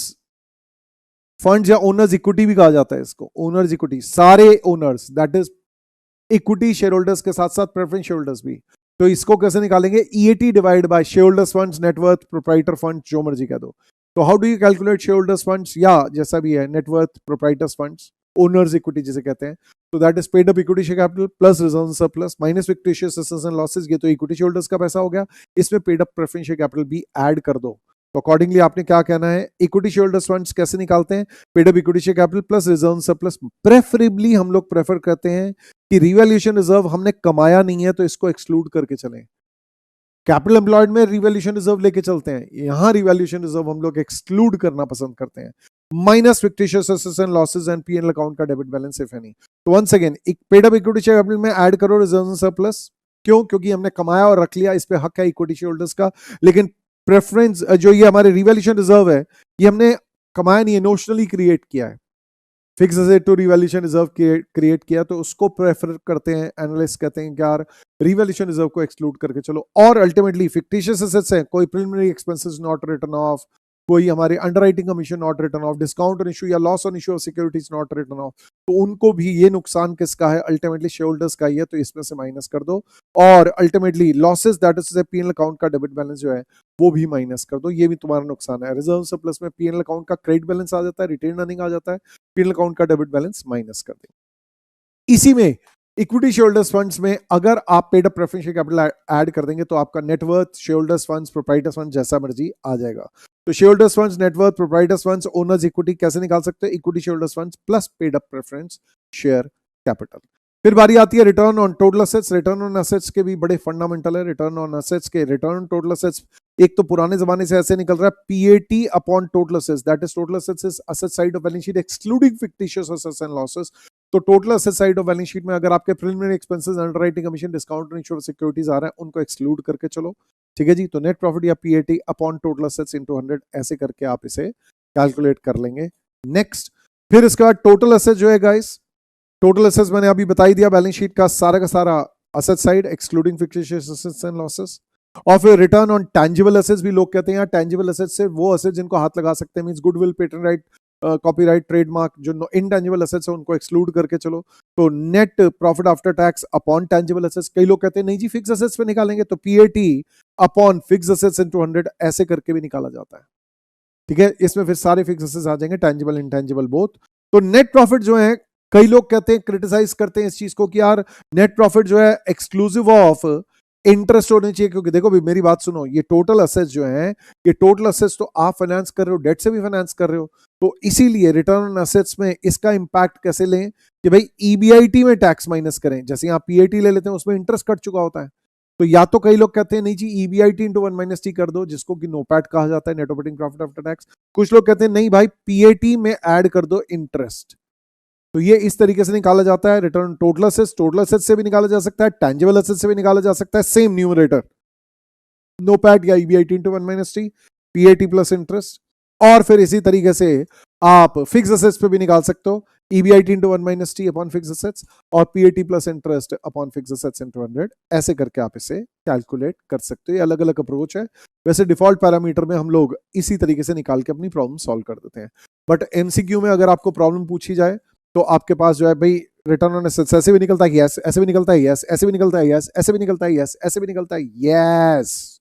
फंड्स या ओनर्स इक्विटी भी कहा जाता है इसको। ओनर्स इक्विटी, सारे owners, that is equity shareholders के साथ साथ प्रेफरेंस शेयरहोल्डर्स भी। तो इसको कैसे निकालेंगे? EAT divide bye shareholders funds, net worth, proprietor funds, जो मर्जी कह दो। तो how do you calculate shareholders funds, या जैसा भी है net worth, proprietors funds, owners equity जिसे कहते हैं। तो that is paid up equity share capital plus reserve surplus minus fictitious assets and losses. ये तो इक्विटी शेयरहोल्डर्स का पैसा हो गया, इसमें paid up preference share capital भी ऐड कर दो। तो अकॉर्डिंगली आपने क्या कहना है, इक्विटी शेयरहोल्डर्स फंड्स कैसे निकालते हैं? Paid up equity share capital plus reserve surplus. Preferably हम लोग प्रेफर करते हैं कि रिवैल्यूएशन रिजर्व हमने कमाया नहीं है तो इसको एक्सक्लूड करके चलें। कैपिटल एम्प्लॉयड में रिवैल्यूएशन रिजर्व लेके चलते हैं, यहां रिवैल्यूएशन रिजर्व हम लोग एक्सक्लूड करना पसंद करते हैं। Minus fictitious assets and losses and PNL account का डेबिट बैलेंस इफ एनी। तो वंस अगेन, एक paid up equity share capital में ऐड करो रिजर्व एंड सरप्लस। क्यों? क्योंकि हमने कमाया और रख लिया, इस पे हक है इक्विटी शेयर होल्डर्स का। लेकिन प्रेफरेंस जो ये हमारे रिवैल्यूएशन रिजर्व है, ये हमने कमाया नहीं है, नोशनली क्रिएट किया है। Fix asset to revaluation reserve create किया, तो उसको प्रेफर करते हैं एनालिस्ट, कहते हैं कि यार रिवैल्यूएशन रिजर्व को एक्सक्लूड करके चलो। और अल्टीमेटली फिक्टिशियस एसेट्स हैं, कोई preliminary expenses not written off, कोई हमारे underwriting commission not written off, discount on issue या loss on issue of securities not written off, तो उनको भी, ये नुकसान किसका है? अल्टीमेटली शेयर होल्डर्स का ही है, तो इसमें से माइनस कर दो। और ultimately losses, that is PNL account का डेबिट बैलेंस जो है वो भी माइनस कर दो, ये भी तुम्हारा नुकसान है। रिजर्व सरप्लस में पीएनएल अकाउंट का क्रेडिट बैलेंस आ जाता है, रिटेन अर्निंग आ जाता है, पीएनएल अकाउंट का डेबिट बैलेंस माइनस कर देंगे। इसी में इक्विटी शेयरहोल्डर्स फंड्स में अगर आप paid up preference share capital add कर देंगे तो आपका net worth, shareholders funds, proprietors funds जैसा मर्जी आ जाएगा। तो shareholders funds, net worth, proprietors funds, owners equity कैसे निकाल सकते हैं? Equity shareholders funds plus paid up preference share capital. फिर बारी आती है return on total assets. Return on assets के भी बड़े फंडामेंटल है। रिटर्न ऑन असेट्स के, रिटर्न ऑन टोटल असेट्स, एक तो पुराने जमाने से ऐसे निकल रहा है, PAT upon total assets, that is total assets is asset side of balance sheet excluding fictitious assets and losses. तो total asset side of balance sheet में अगर आपके preliminary expenses, underwriting commission, discount on issue of securities आ रहा है, उनको exclude करके चलो। ठीक है जी। तो नेट प्रॉफिट या PAT upon total assets into 100, ऐसे करके आप इसे कैलकुलेट कर लेंगे। नेक्स्ट, फिर इसके बाद टोटल असेट जो है गाइस, टोटल असेट्स मैंने अभी बता ही दिया, बैलेंस शीट का सारा asset side excluding fictitious assets and losses. और फिर रिटर्न ऑन टैंजिबल असेट्स भी लोग कहते हैं। यहाँ टैंजिबल असेट्स से वो असेट्स जिनको हाथ लगा सकते हैं, means goodwill, patent right, copyright, trademark, जो इनटैंजिबल असेट्स है उनको एक्सक्लूड करके चलो। तो net profit after tax upon tangible assets. कई लोग कहते हैं नहीं जी फिक्स असेट्स पे निकालेंगे, तो PAT upon fix assets into 100 ऐसे करके भी निकाला जाता है। ठीक है, इसमें फिर सारे फिक्स असेट्स आ जाएंगे, टैंजिबल, इनटैंजिबल बोथ। तो नेट प्रॉफिट जो है, कई लोग कहते हैं, क्रिटिसाइज करते हैं इस चीज को कि यार नेट प्रॉफिट जो है एक्सक्लूसिव ऑफ इंटरेस्ट होने चाहिए, क्योंकि देखो भी मेरी बात सुनो, ये टोटल असेट्स जो हैं, ये टोटल असेट्स तो आप फाइनेंस कर रहे हो, डेट से भी फाइनेंस कर रहे हो, तो इसीलिए रिटर्न ऑन असेट्स में इसका इंपैक्ट कैसे लें कि भाई ईबीआईटी में टैक्स माइनस करें। जैसे यहाँ पीएटी ले लेते हैं, उसमें इंटरेस्ट कट चुका होता है, तो या तो कई लोग कहते हैं नहीं जी ईबीआईटी इंटू 1 माइनस टी कर दो, जिसको कि नोपैट कहा जाता है, net operating profit after tax. कुछ लोग कहते हैं नहीं भाई पीएटी में ऐड कर दो इंटरेस्ट। तो ये इस तरीके से निकाला जाता है। रिटर्न टोटल असेट्स से भी निकाला जा सकता है, टैंजिबल असेट्स से भी निकाला जा सकता है, सेम न्यूमरेटर, नोपैट या EBIT into 1 minus T, PAT plus interest. और फिर इसी तरीके से आप फिक्स एसेट्स पे भी निकाल सकते हो, EBIT into 1 minus T upon fix assets और PAT plus interest upon fix assets into 100, ऐसे करके आप इसे कैलकुलेट कर सकते हो। ये अलग अलग अप्रोच है। वैसे डिफॉल्ट पैरामीटर में हम लोग इसी तरीके से निकाल के अपनी प्रॉब्लम सॉल्व कर देते हैं। बट MCQ में अगर आपको प्रॉब्लम पूछी जाए तो आपके पास जो है भाई रिटर्न ऑन एसेट्स ऐसे भी निकलता है यस, ऐसे भी निकलता है यस, ऐसे भी निकलता है यस, ऐसे भी निकलता है यस, ऐसे भी निकलता है यस,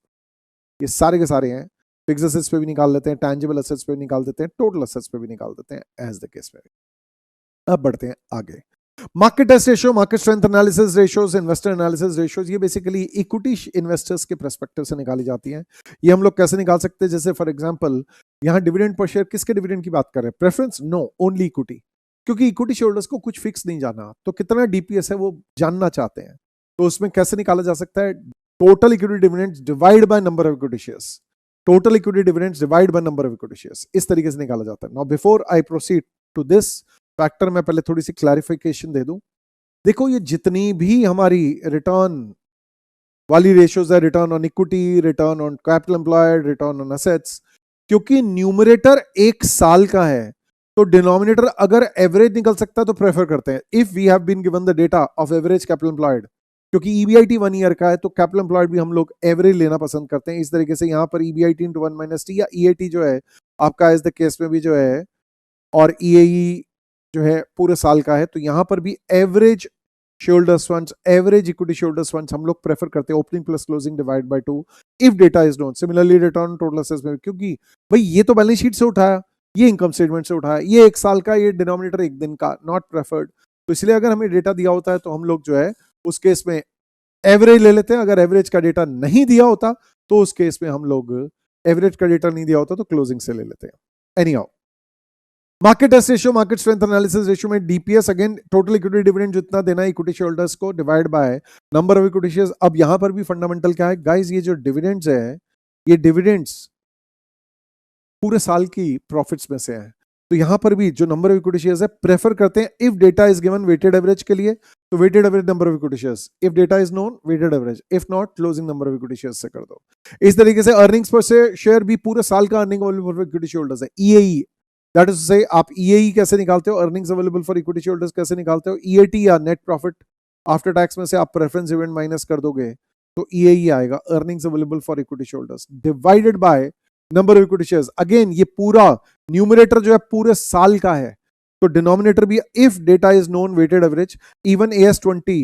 ये सारे के सारे हैं। फिक्स एसेट्स पे भी निकाल लेते हैं, टैंजिबल एसेट्स पे भी निकाल देते हैं, टोटल एसेट्स पे भी निकाल देते हैं, एज द केस में। अब बढ़ते हैं आगे। Market test ratio, market strength analysis ratios, investor analysis ratios, ये बेसिकली इक्विटी इन्वेस्टर्स के पर्सपेक्टिव से निकाली जाती हैं। ये हम लोग कैसे निकाल सकते हैं, जैसे फॉर एग्जांपल यहां डिविडेंड पर शेयर, किसके डिविडेंड की बात कर रहे हैं, प्रेफरेंस, नो, ओनली इक्विटी, क्योंकि इक्विटी शेयरहोल्डर्स को कुछ फिक्स नहीं जाना, तो कितना DPS है वो जानना चाहते हैं। तो उसमें कैसे निकाला जा सकता है, total equity dividends divide by number of equity shares, total equity dividends divide by number of equity shares, इस तरीके से निकाला जाता है। Now before I proceed to this factor, मैं पहले थोड़ी सी क्लैरिफिकेशन दे दूं। देखो ये जितनी भी हमारी रिटर्न वाली रेशियोज है, return on equity, return on capital employed, return on assets, क्योंकि न्यूमरेटर एक साल का है तो डिनोमिनेटर अगर एवरेज निकल सकता है तो प्रेफर करते हैं। If we have been given the data of average capital employed, क्योंकि EBIT 1 ईयर का है तो कैपिटल एम्प्लॉयड भी हम लोग एवरेज लेना पसंद करते हैं। इस तरीके से यहाँ पर EBIT into 1 minus T या EAT जो है आपका इस द केस में भी जो है, और EAE जो है पूरे साल का है, तो यहाँ पर भी average shareholders funds, average equity shareholders funds हम लोग प्रेफर करते हैं, opening plus closing divide by 2 if data is known. Similarly return total assets में, क्योंकि भाई ये तो बैलेंस शीट से उठाया, ये इनकम स्टेटमेंट से उठाया, ये एक साल का, ये डिनोमिनेटर एक दिन का, नॉट प्रेफर्ड, तो इसलिए अगर हमें डेटा दिया होता है तो हम लोग जो है उस केस में एवरेज ले लेते हैं। अगर एवरेज का डेटा नहीं दिया होता तो उस केस में हम लोग, एवरेज का डेटा नहीं दिया होता तो क्लोजिंग से ले लेते हैं। Anyhow, market test ratio, market strength analysis ratio में DPS, again total equity dividend जितना देना है इक्विटी शेयरहोल्डर्स को divide by number of equity shares. अब यहां पर भी फंडामेंटल क्या है गाइस, ये जो डिविडेंड्स है, ये डिविडेंड्स पूरे साल की प्रॉफिट्स में से है, तो यहां पर भी जो नंबर ऑफ इक्विटी शेयर्स है प्रेफर करते हैं if data is given weighted average के लिए, तो weighted average number of equity shares, if data is known weighted average, if not closing number of equity shares से कर दो। इस तरीके से अर्निंग्स पर शेयर भी पूरे साल का earning available for equity shareholders है, EAE, दैट इज टू से आप EAE कैसे निकालते हो, earnings available for equity shareholders कैसे निकालते हो, EAT या नेट प्रॉफिट आफ्टर टैक्स में से आप प्रेफरेंस डिविडेंड माइनस कर दोगे तो EAE आएगा, earnings available for equity shareholders divided by number of equity shares. Again ये पूरा न्यूमरेटर जो है पूरे साल का है, तो डिनोमिनेटर भी if data is known weighted average. Even AS20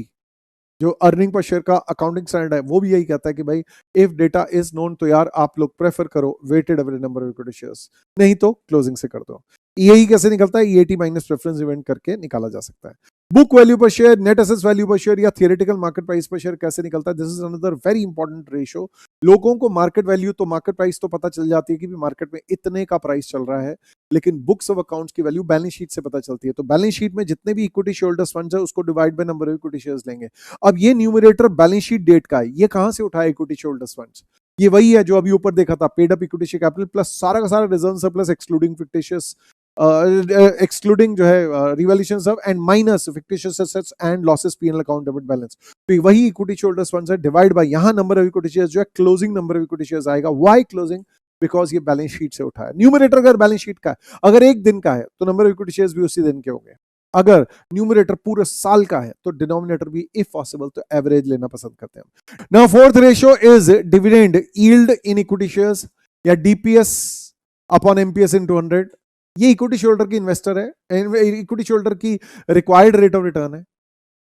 जो अर्निंग पर शेयर का अकाउंटिंग स्टैंडर्ड है वो भी यही कहता है कि भाई इफ डेटा इज नोन तो यार आप लोग प्रेफर करो weighted average number of equity shares, नहीं तो क्लोजिंग से कर दो। EAE कैसे निकलता है, EAT माइनस प्रेफरेंस इवेंट करके निकाला जा सकता है। Book value per share, net assets value per share या थियोरेटिकल मार्केट प्राइस पर शेयर कैसे निकलता है, this is another very important ratio. लोगों को मार्केट वैल्यू तो मार्केट प्राइस तो पता चल जाती है कि मार्केट में इतने का प्राइस चल रहा है, लेकिन बुक्स ऑफ अकाउंट्स की वैल्यू बैलेंस शीट से पता चलती है। तो बैलेंस शीट में जितने भी इक्विटी शेयरहोल्डर्स फंड्स है उसको divide by number of equity shares लेंगे। अब ये न्यूमरेटर बैलेंस शीट डेट का है, ये कहां से उठाया इक्विटी शेयरहोल्डर्स फंड्स, ये वही है जो अभी ऊपर देखा था, paid up equity share capital plus सारा का सारा reserve surplus excluding fictitious excluding जो है revaluation of and minus fictitious assets and losses P&L account debit balance, तो वही इक्विटी शेयरहोल्डर्स फंड्स है डिवाइड बाय यहां नंबर ऑफ इक्विटी शेयर्स जो है closing number of equity shares आएगा। Why closing, because ये बैलेंस शीट से उठाया। न्यूमरेटर अगर बैलेंस शीट का है, अगर एक दिन का है तो नंबर ऑफ इक्विटी शेयर्स भी उसी दिन के होंगे, अगर न्यूमरेटर पूरे साल का है तो डिनोमिनेटर भी इफ पॉसिबल तो एवरेज लेना पसंद करते हैं। Now fourth ratio is dividend yield in equity shares या DPS अपॉन MPS इनटू 100। ये इक्विटी शेयरहोल्डर की इन्वेस्टर है, इक्विटी शेयरहोल्डर की रिक्वायर्ड रेट ऑफ रिटर्न है।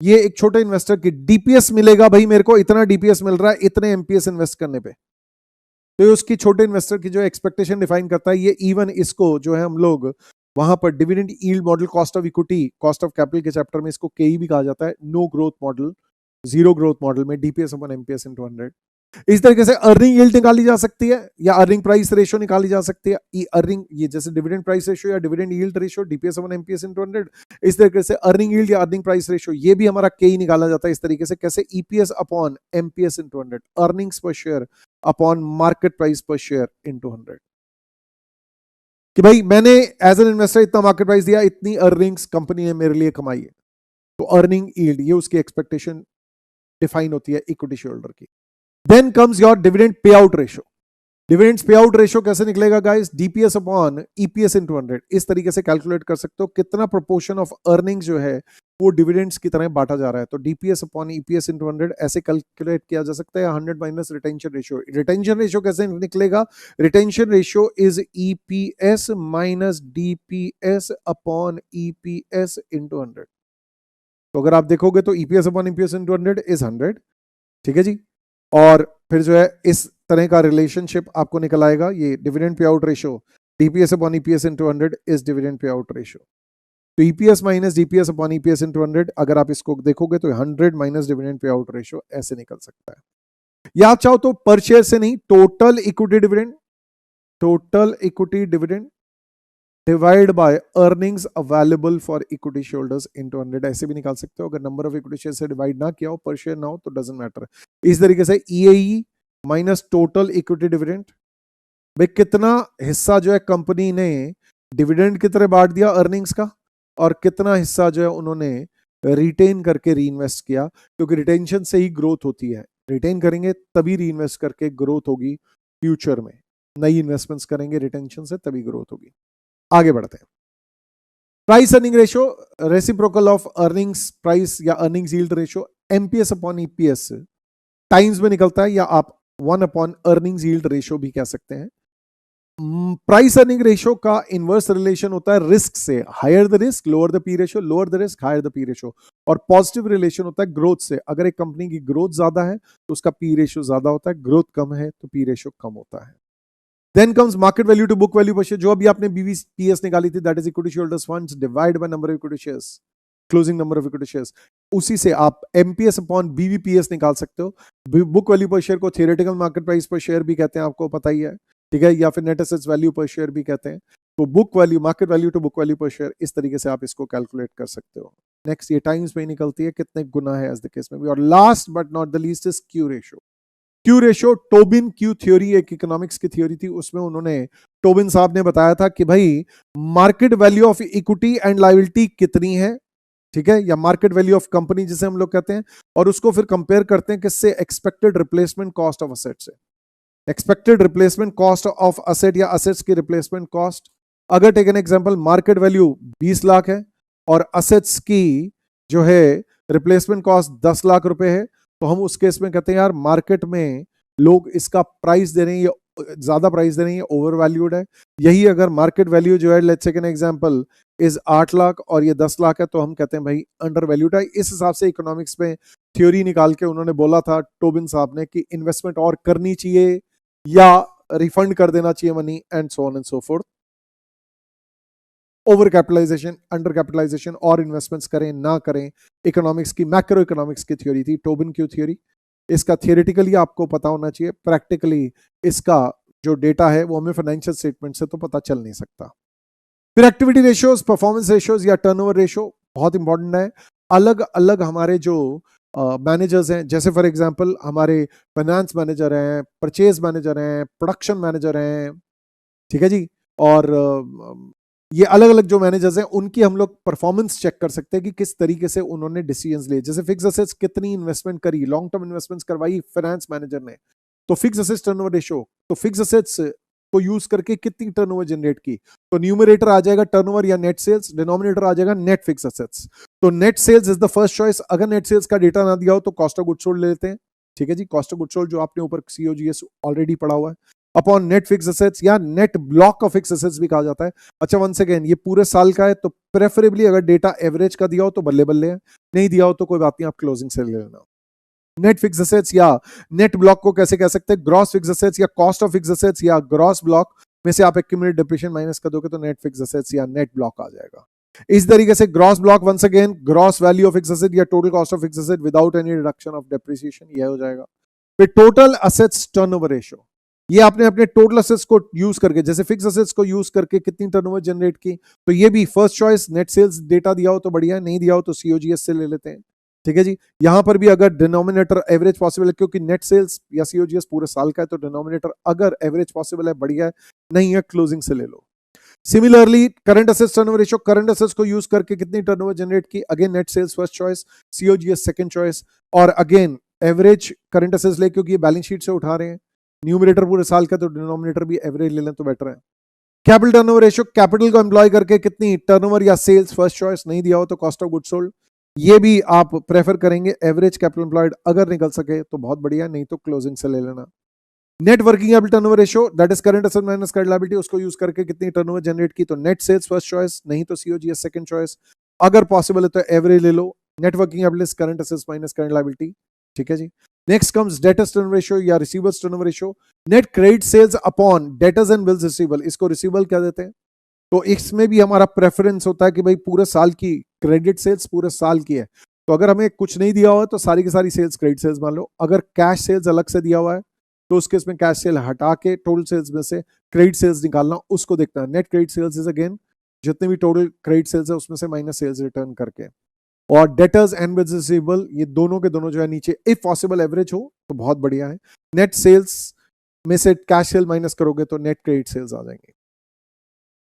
ये एक छोटे इन्वेस्टर की DPS मिलेगा, भाई मेरे को इतना DPS मिल रहा है इतने MPS इन्वेस्ट करने पे, तो ये उसकी छोटे इन्वेस्टर की जो एक्सपेक्टेशन डिफाइन करता है। ये इवन इसको जो है हम लोग वहां पर dividend yield model, cost of equity, cost of capital के चैप्टर में इसको KE भी कहा जाता है, no growth model, zero growth model में DPS अपॉन MPS इनटू 100। इस तरीके से अर्निंग यील्ड निकाली जा सकती है या अर्निंग प्राइस रेशियो निकाली जा सकती है। अर्निंग ये जैसे डिविडेंड प्राइस रेशियो या dividend yield ratio DPS upon MPS into 100, इस तरीके से अर्निंग यील्ड या अर्निंग प्राइस रेशियो ये भी हमारा KE निकाला जाता है इस तरीके से। कैसे, EPS upon MPS into 100, earnings पर शेयर अपॉन मार्केट प्राइस पर शेयर इनटू 100, कि भाई मैंने एज एन इन्वेस्टर इतना मार्केट प्राइस दिया, इतनी अर्निंग्स कंपनी ने मेरे लिए कमाई है, तो अर्निंग यील्ड ये उसकी एक्सपेक्टेशन डिफाइन होती है इक्विटी शेयरहोल्डर की। Then comes your dividend pay out ratio. Dividends पे आउट रेशियो कैसे निकलेगा guys? DPS upon EPS into 100, इस तरीके से कैलकुलेट कर सकते हो कितना प्रोपोर्शन ऑफ अर्निंग्स जो है वो डिविडेंड्स की तरह बांटा जा रहा है। तो डीपीएस अपॉन ईपीएस इनटू 100 ऐसे कैलकुलेट किया जा सकता है। 100 minus retention ratio. Retention ratio कैसे निकलेगा? Retention ratio is EPS minus DPS upon EPS into 100। तो अगर आप देखोगे तो EPS upon EPS into 100 is 100, ठीक है जी। और फिर जो है इस तरह का रिलेशनशिप आपको निकल आएगा। ये dividend pay out ratio DPS upon EPS into 100 is dividend pay out ratio. तो EPS minus DPS upon EPS into 100, अगर आप इसको देखोगे तो 100 minus dividend pay out ratio ऐसे निकल सकता है। या आप चाहो तो पर शेयर से नहीं, total equity dividend, total equity dividend divide by earnings available for equity shareholders into 100 ऐसे भी निकाल सकते हो। अगर नंबर ऑफ इक्विटी शेयर से डिवाइड ना किया हो, पर शेयर ना हो, तो डजंट मैटर। इस तरीके से ईएई माइनस टोटल इक्विटी डिविडेंड, भाई कितना हिस्सा जो है कंपनी ने डिविडेंड की तरह बांट दिया अर्निंग्स का, और कितना हिस्सा जो है उन्होंने रिटेन करके रीइन्वेस्ट किया, क्योंकि रिटेंशन से ही ग्रोथ होती है। रिटेन करेंगे तभी रीइन्वेस्ट करके ग्रोथ होगी फ्यूचर में। नई इन्वेस्टमेंट्स करेंगे रिटेंशन से तभी ग्रोथ होगी। आगे बढ़ते हैं। Price earning ratio, reciprocal of earnings price या earnings yield ratio, MPS upon EPS times में निकलता है, या आप 1 अपॉन अर्निंग्स यील्ड रेशियो भी कह सकते हैं। प्राइस अर्निंग रेशियो का इनवर्स रिलेशन होता है रिस्क से। Higher the risk lower the P ratio, lower the risk higher the P ratio. और पॉजिटिव रिलेशन होता है ग्रोथ से। अगर एक कंपनी की ग्रोथ ज्यादा है तो उसका पी रेशियो ज्यादा होता है, ग्रोथ कम है तो पी रेशियो कम होता है। Then comes market value to book value per share, जो अभी आपने BVPS निकाली थी, that is equity shareholders funds divided by number of equity shares, closing number of equity shares। उसी से आप MPS upon BVPS निकाल सकते हो। बुक वैल्यू पर शेयर को थियोरेटिकल मार्केट प्राइस पर शेयर भी कहते हैं, आपको पता ही है, ठीक है, या फिर net assets value per share भी कहते हैं। तो book value, market value to book value per share, इस तरीके से आप इसको कैलकुलेट कर सकते हो। नेक्स्ट ये टाइम्स में निकलती है, कितने गुना है एज द केस में भी। और last but not the least is Q ratio. Q ratio, Tobin Q theory एक इकोनॉमिक्स की थ्योरी थी, उसमें उन्होंने, टोबिन साहब ने बताया था कि भाई market value of equity and liability कितनी है, ठीक है, या मार्केट वैल्यू ऑफ कंपनी जिसे हम लोग कहते हैं, और उसको फिर कंपेयर करते हैं किससे? Expected replacement cost of asset से। Expected replacement cost of asset या असेट्स की रिप्लेसमेंट कॉस्ट। अगर take an example, market value 20 lakh है और असेट्स की जो है रिप्लेसमेंट कॉस्ट 10 लाख रुपए है, तो हम उस केस में कहते हैं यार मार्केट में लोग इसका प्राइस दे रहे हैं, ये ज्यादा प्राइस दे रहे हैं, ये ओवर वैल्यूड है। यही अगर मार्केट वैल्यू जो है, let's take an example, is 8 lakh और ये 10 लाख है, तो हम कहते हैं भाई अंडर वैल्यूड है। इस हिसाब से इकोनॉमिक्स में थ्योरी निकाल के उन्होंने बोला था, टोबिन साहब ने, कि इन्वेस्टमेंट और करनी चाहिए या रिफंड कर देना चाहिए money, and so on and so forth. Over capitalisation, under capitalisation, और इन्वेस्टमेंट्स करें ना करें, इकोनॉमिक्स की, मैक्रो इकोनॉमिक्स की थ्योरी थी, टोबिन क्यू थ्योरी। इसका थियोरेटिकली आपको पता होना चाहिए, प्रैक्टिकली इसका जो डेटा है वो हमें फाइनेंशियल स्टेटमेंट से तो पता चल नहीं सकता। फिर एक्टिविटी रेशियोज, परफॉर्मेंस रेशियोज या टर्नओवर रेशियो बहुत इंपॉर्टेंट है। अलग अलग हमारे जो मैनेजर्स हैं, जैसे फॉर एग्जांपल हमारे फाइनेंस मैनेजर हैं, परचेज मैनेजर हैं, प्रोडक्शन मैनेजर हैं, ठीक है जी, और ये अलग अलग जो मैनेजर्स हैं उनकी हम लोग परफॉर्मेंस चेक कर सकते हैं कि किस तरीके से उन्होंने डिसीजंस लिए। जैसे फिक्स असेट्स कितनी इन्वेस्टमेंट करी, लॉन्ग टर्म इन्वेस्टमेंट्स करवाई फाइनेंस मैनेजर ने, तो फिक्स असेट्स टर्नओवर रेशियो, तो फिक्स असेट्स को यूज करके कितनी टर्नओवर जनरेट की, तो न्यूमरेटर आ जाएगा टर्नओवर या नेट सेल्स, डिनोमिनेटर आ जाएगा नेट फिक्स असेट्स। तो net sales is the first choice. अगर नेट सेल्स का डेटा ना दिया हो तो कॉस्ट ऑफ गुड्स सोल्ड ले लेते हैं, ठीक है जी, कॉस्ट ऑफ गुड्स सोल्ड जो आपने ऊपर COGS ऑलरेडी पढ़ा हुआ है, अपॉन नेट फिक्स असेट्स या net block of fix assets भी कहा जाता है। अच्छा, वंस अगेन ये पूरे साल का है, तो प्रेफरेबली अगर डेटा एवरेज का दिया हो तो बल्ले बल्ले है, नहीं दिया हो तो कोई बात नहीं, आप क्लोजिंग से ले लेना। नेट फिक्स असेट्स या नेट ब्लॉक को कैसे कह सकते हैं? ग्रॉस फिक्स असेट्स या कॉस्ट ऑफ फिक्स असेट्स या ग्रॉस ब्लॉक में से आप एक्यूमुलेटेड डिप्रीशिएशन माइनस कर दोगे तो नेट फिक्स असेट्स या नेट ब्लॉक आ जाएगा। इस तरीके से gross block, once again gross value of fix asset या total cost of fix asset without any reduction of depreciation, यह हो जाएगा। फिर टोटल असेट्स टर्नओवर रेशियो, ये आपने अपने टोटल असेट्स को यूज करके, जैसे फिक्स असेट्स को यूज करके कितनी टर्नओवर जनरेट की, तो ये भी first choice net sales data दिया हो तो बढ़िया है, नहीं दिया हो तो COGS से ले लेते हैं, ठीक है जी। यहां पर भी अगर डिनोमिनेटर एवरेज पॉसिबल है, क्योंकि नेट सेल्स या COGS पूरे साल का है, तो डिनोमिनेटर अगर एवरेज पॉसिबल है बढ़िया है, नहीं है क्लोजिंग से ले लो। Similarly current assets turnover ratio, current assets को यूज करके कितनी टर्नओवर जनरेट की, again net sales first choice, COGS second choice, और अगेन एवरेज करंट असेट्स ले, क्योंकि ये बैलेंस शीट से उठा रहे हैं, न्यूमरेटर पूरे साल का, तो डिनोमिनेटर भी एवरेज ले लें तो बेटर है। कैपिटल टर्नओवर रेशियो, कैपिटल को एम्प्लॉय करके कितनी टर्नओवर या सेल्स, फर्स्ट चॉइस, नहीं दिया हो तो कॉस्ट ऑफ गुड सोल्ड, ये भी आप प्रेफर करेंगे। एवरेज कैपिटल एम्प्लॉयड अगर निकल सके तो बहुत बढ़िया, नहीं तो क्लोजिंग से ले लेना। Net working capital turnover ratio, that is current asset minus current liability, उसको यूज करके कितनी टर्नओवर जनरेट की, तो नेट सेल्स फर्स्ट चॉइस, नहीं तो सीओजीएस सेकंड चॉइस, अगर पॉसिबल है तो एवरेज ले लो। Net working capital is current assets minus current liability, ठीक है जी। Next comes debtors turnover ratio या receivers turnover ratio, net credit sales upon debtors and bills receivable, इसको रिसीवेबल क्या देते हैं, तो इसमें भी हमारा प्रेफरेंस होता है कि भाई पूरे साल की क्रेडिट सेल्स पूरे साल की है, तो अगर हमें कुछ नहीं दिया हुआ है तो सारी की सारी सेल्स क्रेडिट सेल्स मान लो। अगर कैश सेल्स अलग से दिया हुआ है तो उसके इसमें कैश सेल हटा के टोटल सेल्स में से क्रेडिट सेल्स निकालना, उसको देखना है। Net credit sales is again जितने भी टोटल क्रेडिट सेल्स है उसमें से माइनस सेल्स रिटर्न करके। और डेटर्स एंड बिल्स रिसीवेबल, ये दोनों के दोनों जो है नीचे इफ पॉसिबल एवरेज हो तो बहुत बढ़िया है। नेट सेल्स में से कैश सेल माइनस करोगे तो नेट क्रेडिट सेल्स आ जाएंगे।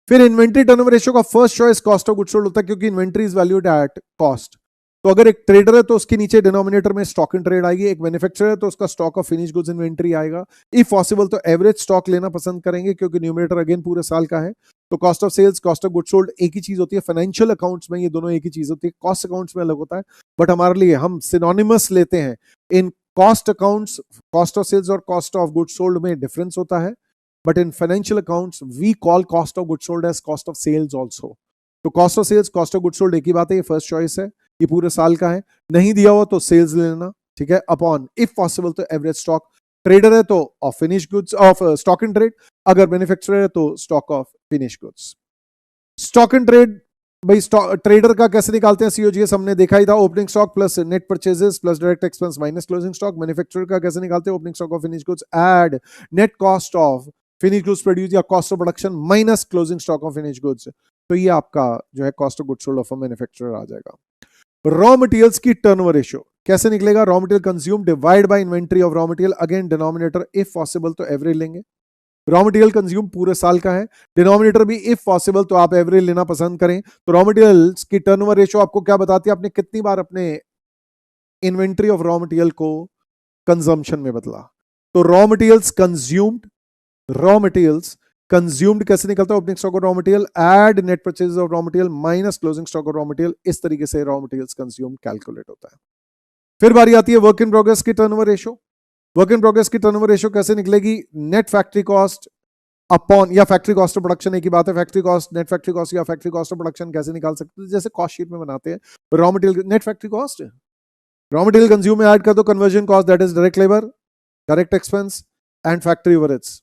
फिर इन्वेंट्री टर्नओवर रेशियो का first choice cost of goods sold होता है, क्योंकि inventory is valued at cost. तो अगर एक ट्रेडर है तो उसके नीचे डिनोमिनेटर में स्टॉक इन ट्रेड आएगी, एक मैन्युफैक्चरर है तो उसका stock of finish goods inventory आएगा। इफ पॉसिबल तो एवरेज स्टॉक लेना पसंद करेंगे, क्योंकि न्यूमरेटर अगेन पूरे साल का है। तो cost of sales, cost of goods sold एक ही चीज होती है, फाइनेंशियल अकाउंट्स में ये दोनों एक ही चीज होती है, कॉस्ट अकाउंट्स में अलग होता है, बट हमारे लिए हम सिनोनिमस लेते हैं। In cost accounts cost of sales और कॉस्ट ऑफ गुड्स सोल्ड में डिफरेंस होता है, but in financial accounts we call cost of goods sold as cost of sales also. तो cost of sales, cost of goods sold एक ही बात है, ये फर्स्ट चॉइस है, ये पूरे साल का है, नहीं दिया हुआ तो सेल्स लेना, ठीक है, अपॉन इफ पॉसिबल तो एवरेज स्टॉक। ट्रेडर है तो of finish goods, of stock in trade, अगर मैन्युफैक्चरर है तो stock of finish goods. Stock in trade, भाई ट्रेडर का कैसे निकालते हैं सीओजीएस, हमने देखा ही था, opening stock plus net purchases plus direct expense minus closing stock. Manufacturer का कैसे निकालते हैं, opening stock of finish goods add net cost of finish goods produce या cost of production minus closing stock of finish goods, तो ये आपका जो है cost of goods sold of a manufacturer आ जाएगा। रॉ मटेरियल्स की टर्नओवर रेशियो कैसे निकलेगा, raw material consume divide by inventory of raw material, again denominator if possible तो एवरेज लेंगे। रॉ मटेरियल कंज्यूम पूरे साल का है, डिनोमिनेटर भी इफ पॉसिबल तो आप एवरेज लेना पसंद करें। तो रॉ मटेरियल्स की टर्नओवर रेशियो आपको क्या बताती है, आपने कितनी बार अपने इन्वेंटरी ऑफ रॉ मटेरियल को कंजम्पशन में बदला। तो raw materials consumed, raw materials consumed कैसे निकलता है, opening stock of raw material add net purchase of raw material minus closing stock of raw material, इस तरीके से रॉ मटेरियल्स कंज्यूम्ड कैलकुलेट होता है। फिर बारी आती है वर्क इन प्रोग्रेस की turnover ratio. Work in progress की टर्नओवर रेशियो कैसे निकलेगी, नेट फैक्ट्री कॉस्ट अपॉन या फैक्ट्री कॉस्ट ऑफ प्रोडक्शन, एक ही बात है, factory cost, net factory cost या फैक्ट्री कॉस्ट ऑफ प्रोडक्शन कैसे निकाल सकते हैं, जैसे कॉस्ट शीट में बनाते हैं, raw material net factory cost, raw material consume में ऐड कर दो conversion cost, that is direct labour, direct expense and factory overheads,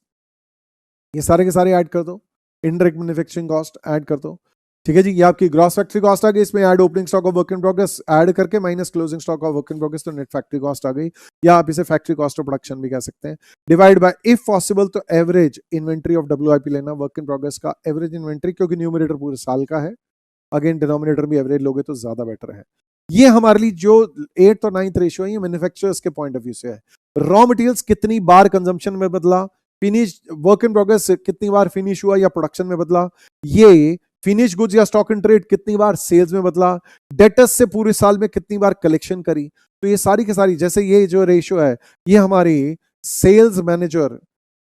ये सारे के सारे ऐड कर दो, इनडायरेक्ट मैन्युफैक्चरिंग कॉस्ट ऐड कर दो, ठीक है जी। ये आपकी ग्रॉस फैक्ट्री कॉस्ट आ गई, इसमें add opening stock of work in progress add करके minus closing stock of work in progress, तो नेट फैक्ट्री कॉस्ट आ गई, या आप इसे फैक्ट्री कॉस्ट ऑफ प्रोडक्शन भी कह सकते हैं। डिवाइड बाय इफ पॉसिबल तो एवरेज इन्वेंट्री ऑफ डब्ल्यूआईपी लेना, वर्क इन प्रोग्रेस का एवरेज इन्वेंट्री, क्योंकि न्यूमरेटर पूरे साल का है, अगेन डिनोमिनेटर भी एवरेज लोगे तो ज्यादा बेटर है। ये हमारे लिए जो 8th और 9th रेशियो है, ये मैन्युफैक्चरर्स के पॉइंट ऑफ व्यू से है। रॉ मटेरियल्स कितनी बार कंजम्पशन में बदला, फिनिश वर्क इन प्रोग्रेस कितनी बार फिनिश हुआ या प्रोडक्शन में बदला, ये फिनिश गुड्स या स्टॉक इन ट्रेड कितनी बार सेल्स में बदला, डेटर्स से पूरे साल में कितनी बार कलेक्शन करी, तो ये सारी की सारी, जैसे ये जो रेशियो है ये हमारी सेल्स मैनेजर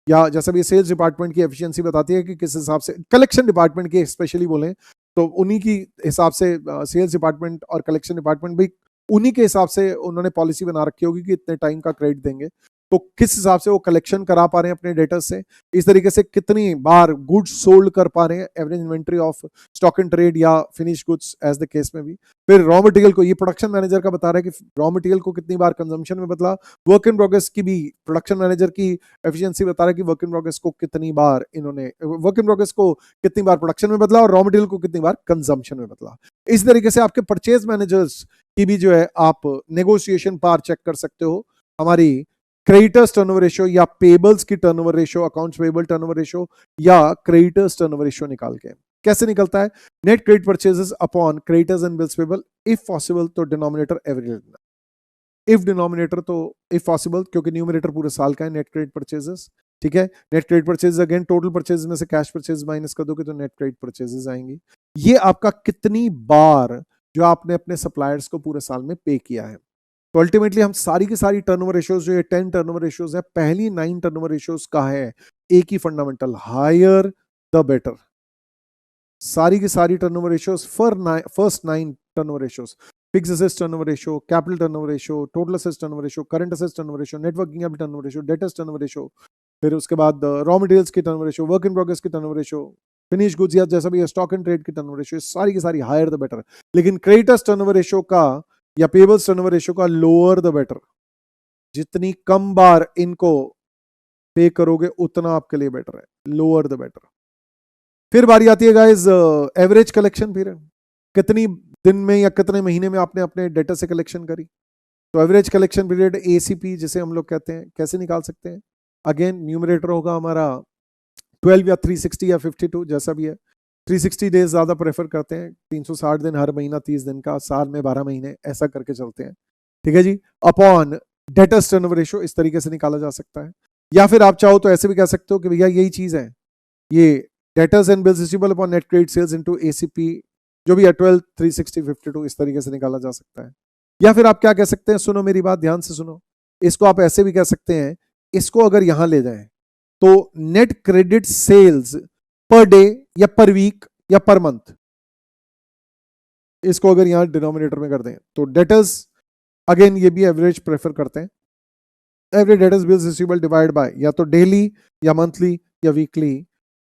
या जैसे भी सेल्स डिपार्टमेंट की एफिशिएंसी बताती है कि किस हिसाब से, कलेक्शन डिपार्टमेंट की स्पेशली बोलें तो उन्हीं की हिसाब से सेल्स डिपार्टमेंट और कलेक्शन डिपार्टमेंट भी उन्हीं के हिसाब से उन्होंने पॉलिसी बना रखी होगी कि इतने टाइम का क्रेडिट देंगे, तो किस हिसाब से वो कलेक्शन करा पा रहे हैं अपने डेटर्स से, इस तरीके से कितनी बार गुड्स सोल्ड कर पा रहे हैं, average inventory of stock in trade या finish goods as the case में भी। फिर रॉ मटेरियल को, ये प्रोडक्शन मैनेजर का बता रहा है कि रॉ मटेरियल को कितनी बार कंजम्पशन में बदला, वर्क इन प्रोग्रेस की भी प्रोडक्शन मैनेजर की एफिशिएंसी बता रहा है कि वर्क इन प्रोग्रेस को कितनी बार इन्होंने, वर्क इन प्रोग्रेस को कितनी बार प्रोडक्शन में बदला और रॉ मटेरियल को कितनी बार कंजम्पशन में बदला। इस तरीके से आपके परचेज मैनेजर्स की भी जो है आप नेगोशिएशन पार चेक कर सकते हो, हमारी क्रेडिटर्स टर्नओवर रेशियो या पेबल्स की turnover ratio, accounts payable turnover ratio या क्रेडिटर्स टर्नओवर रेशियो निकाल के। कैसे निकलता है, net credit purchases upon creditors and bills payable, if possible तो डिनोमिनेटर एवरेज लेना, इफ डिनोमिनेटर तो इफ पॉसिबल, क्योंकि न्यूमरेटर पूरे साल का है नेट क्रेडिट परचेजेस, ठीक है। Net credit purchases again total purchase में से कैश परचेज माइनस कर दोगे तो नेट क्रेडिट परचेजेस आएंगी। ये आपका कितनी बार जो आपने अपने सप्लायर्स को पूरे साल में पे किया है, तो अल्टीमेटली हम सारी की सारी टर्नओवर रेशियोज जो ये 10 टर्नओवर रेशियोज है, पहली 9 टर्नओवर रेशियोज का है एक ही फंडामेंटल, हायर द बेटर। सारी की सारी turnover ratios first 9 turnover ratios, fix assets turnover ratio, capital turnover ratio, total assets turnover ratio, current assets turnover ratio, net working capital turnover ratio, debtors turnover ratio, फिर उसके बाद raw materials की turnover ratio, work in progress की turnover ratio, finish goods या जैसा भी है stock and trade की टर्नओवर रेशियो, सारी की सारी हायर द बेटर। लेकिन क्रेडिटर्स टर्नओवर रेशियो का या पेबल्स टर्नओवर रेशियो का लोअर द बेटर। जितनी कम बार इनको पे करोगे उतना आपके लिए बेटर है, लोअर द बेटर। फिर बारी आती है गाइस एवरेज कलेक्शन पीरियड, कितनी दिन में या कितने महीने में आपने अपने डेटा से कलेक्शन करी। तो एवरेज कलेक्शन पीरियड एसीपी जिसे हम लोग कहते हैं, कैसे निकाल सकते हैं? अगेन न्यूमरेटर होगा हमारा 12 या 360 या 52 जैसा भी है। 360 डेज ज्यादा प्रेफर करते हैं, 360 दिन हर महीना 30 दिन का, साल में 12 महीने ऐसा करके चलते हैं, ठीक है जी। अपॉन डेटर्स टर्नओवर रेशियो इस तरीके से निकाला जा सकता है। या फिर आप चाहो तो ऐसे भी कह सकते हो कि भैया यही चीज है, ये debtors and bills receivable upon net credit sales into ACP जो भी है 12 360 52 इस तरीके से निकाला जा सकता है। या फिर आप क्या कह सकते हैं, सुनो मेरी बात ध्यान से सुनो, इसको आप ऐसे भी कह सकते हैं, इसको अगर यहां ले जाएं तो net credit sales per day या पर वीक या पर मंथ, इसको अगर यहां डिनोमिनेटर में कर दें तो डेटर्स, अगेन ये भी एवरेज प्रेफर करते हैं, average debtors bills receivable divide by या तो डेली या मंथली या weekly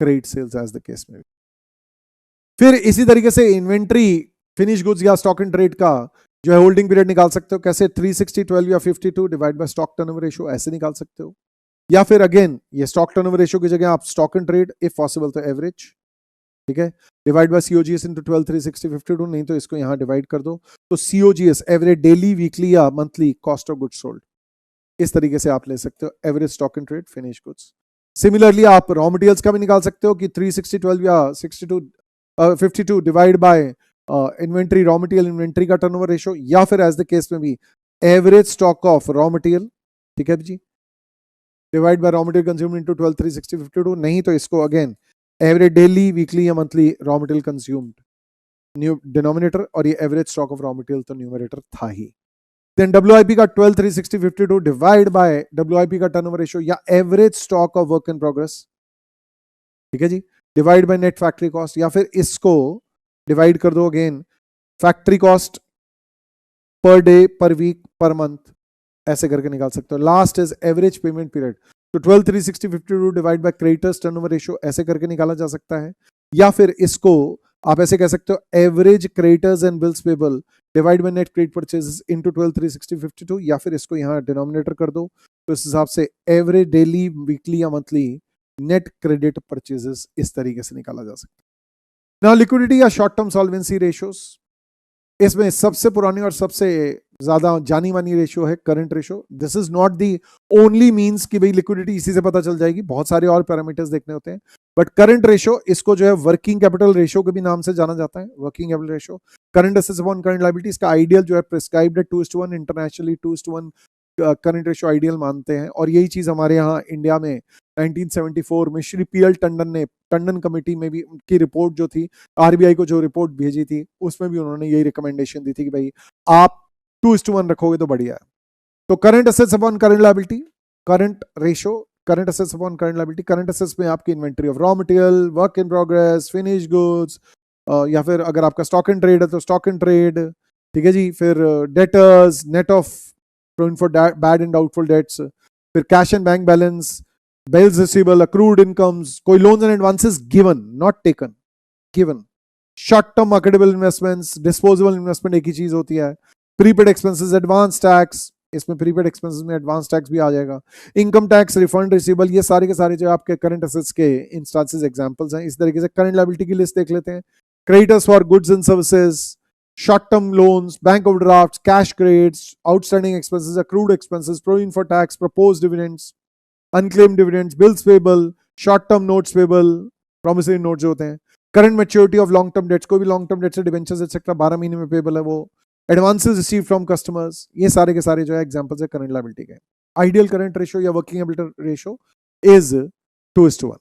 credit sales as the case में। फिर इसी तरीके से इन्वेंट्री, फिनिश गुड्स या स्टॉक एंड ट्रेड का जो है होल्डिंग पीरियड निकाल सकते हो, कैसे 360 12 या 52 divide bye stock turnover ratio ऐसे निकाल सकते हो। या फिर अगेन ये स्टॉक टर्नओवर रेशियो की जगह आप stock and trade if possible तो एवरेज, ठीक है, डिवाइड बाय सीओजीएस इनटू 12 360 52, नहीं तो इसको यहां डिवाइड कर दो तो सीओजीएस एवरेज डेली वीकली या monthly cost of goods sold, इस तरीके से आप ले सकते हो average stock and trade finish goods. Similarly आप रॉ मटेरियल्स का भी निकाल सकते हो कि 360 12 या 62 52 divide by inventory, raw material inventory का टर्नओवर रेशियो, या फिर एज द केस में भी average stock of raw material, ठीक है जी, divide by raw material consume into 12 360 52, नहीं तो इसको अगेन एवरेज डेली वीकली या monthly raw material consumed, new denominator, और ये average stock of raw material तो न्यूमरेटर था ही। देन WIP का 12 360 52 डिवाइड बाय WIP का टर्नओवर रेशियो या average stock of work in progress, ठीक है जी, divide by net factory cost, या फिर इसको डिवाइड कर दो again factory cost per day per week per month, ऐसे करके निकाल सकते हो। Last is average payment period, तो 12 360 52 divide by creditors turnover ratio ऐसे करके निकाला जा सकता है। या फिर इसको आप ऐसे कह सकते हो average creditors and bills payable divide by net credit purchases into 12 360 52, या फिर इसको यहां डिनोमिनेटर कर दो तो इस हिसाब से एवरेज डेली वीकली या मंथली नेट क्रेडिट परचेजेस इस तरीके से निकाला जा सकता है। नाउ लिक्विडिटी या शॉर्ट टर्म सॉल्वेंसी रेशियोज, इसमें सबसे पुरानी और सबसे ज्यादा जानी मानी रेशियो है current ratio. This is not the only means कि भाई लिक्विडिटी इसी से पता चल जाएगी, बहुत सारे और पैरामीटर्स देखने होते हैं, बट करंट रेशियो इसको जो है वर्किंग कैपिटल रेशियो के भी नाम से जाना जाता है। Working capital ratio, current assets upon current liability, इसका आइडियल जो है प्रिस्क्राइब्ड है 2:1, इंटरनेशनली 2:1 करंट रेशियो आइडियल मानते हैं, और यही चीज हमारे यहाँ इंडिया में 1974 में श्री PL टंडन ने, टंडन कमेटी में भी उनकी रिपोर्ट जो थी, RBI को जो रिपोर्ट भेजी थी उसमें भी उन्होंने यही रिकमेंडेशन दी थी कि भाई आप 2:1 रखोगे तो बढ़िया है। तो current assets upon current liability, current ratio, current assets upon current liability, current assets में आपकी inventory of raw material, work in progress, finish goods, या फिर अगर आपका स्टॉक एंड ट्रेड है तो स्टॉक एंड ट्रेड, ठीक है जी, फिर debtors, net of for bad and doubtful debts, फिर cash and bank balance, bills receivable, accrued incomes, कोई loans and advances given not taken, given, short term marketable investments, disposable investment एक ही चीज होती है, प्रीपेड एक्सपेंसेस, एडवांस टैक्स, इसमें prepaid expenses में advance tax भी आ जाएगा, इनकम टैक्स, रिफंड रिसीवेबल, ये सारे के सारे जो आपके करंट एसेट्स के इंस्टांसेस एग्जांपल्स हैं। इस तरीके से करंट लायबिलिटी की लिस्ट देख लेते हैं। Creditors for goods and services, short term loans, bank overdrafts, cash credits, outstanding expenses, accrued expenses, provision for tax, proposed dividends, unclaimed dividends, bills payable, short term notes payable, promissory note जो होते हैं, current maturity of long term debts, कोई भी long term debt से debentures etcetera 12 महीने में payable है वो, एडवांसेस रिसीव फ्रॉम कस्टमर्स, ये सारे के सारे जो है एग्जांपल्स है करंट लायबिलिटी के। आइडियल करंट रेशियो या वर्किंग कैपिटल रेशियो इज 2:1।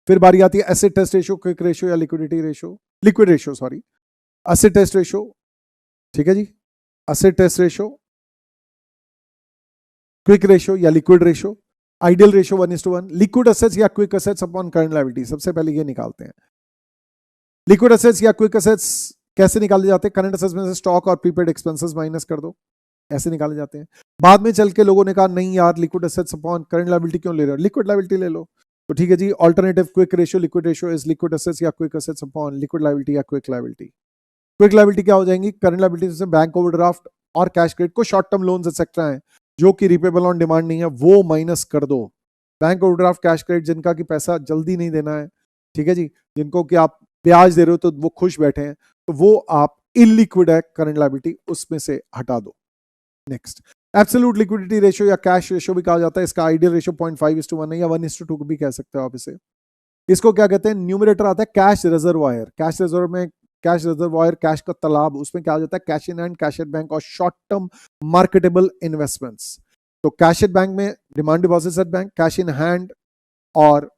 फिर बारी आती है acid test ratio, quick ratio या liquidity ratio, liquid ratio sorry, acid test ratio, ठीक है जी, acid test ratio quick ratio या liquid ratio, ideal ratio 1:1, liquid assets या quick assets upon current liability. सबसे पहले ये निकालते हैं। लिक्विड एसेट्स या क्विक एसेट्स कैसे निकाले जाते हैं? करंट एसेट्स में से स्टॉक और प्रीपेड एक्सपेंसेस माइनस कर दो, ऐसे निकाले जाते हैं। बाद में चल के लोगों ने कहा नहीं यार liquid assets upon current liability क्यों ले रहे हो, लिक्विड लायबिलिटी ले लो। तो ठीक है जी, alternative quick ratio liquid ratio is liquid assets या quick assets upon liquid liability या क्विक लायबिलिटी। क्विक लायबिलिटी क्या हो जाएंगी? करंट लायबिलिटी से बैंक ओवरड्राफ्ट और कैश क्रेडिट को शॉर्ट टर्म लोन्स एक्सेट्रा हैं जो कि रिपेबल ऑन डिमांड नहीं है, वो माइनस कर दो। बैंक ओवरड्राफ्ट कैश क्रेडिट जिनका कि पैसा जल्दी नहीं देना है, ठीक है जी, जिनको कि आप ब्याज दे रहे हो तो वो खुश बैठे हैं, तो वो आप इलिक्विड है करंट लायबिलिटी, उसमें से हटा दो। नेक्स्ट, एब्सोल्यूट लिक्विडिटी रेशियो या कैश रेशियो भी कहा जाता है। इसका आइडियल रेशियो 0.5:1 है या 1:2 भी कह सकते हो आप इसे। इसको क्या कहते हैं? न्यूमरेटर आता है कैश रिजर्वायर। कैश रिजर्व में कैश रिजर्वायर, कैश का तालाब, उसमें क्या आ जाता है? Cash in hand, cash at bank और शॉर्ट टर्म मार्केटेबल इन्वेस्टमेंट्स। तो कैश एट बैंक में demand deposits at bank, cash in hand और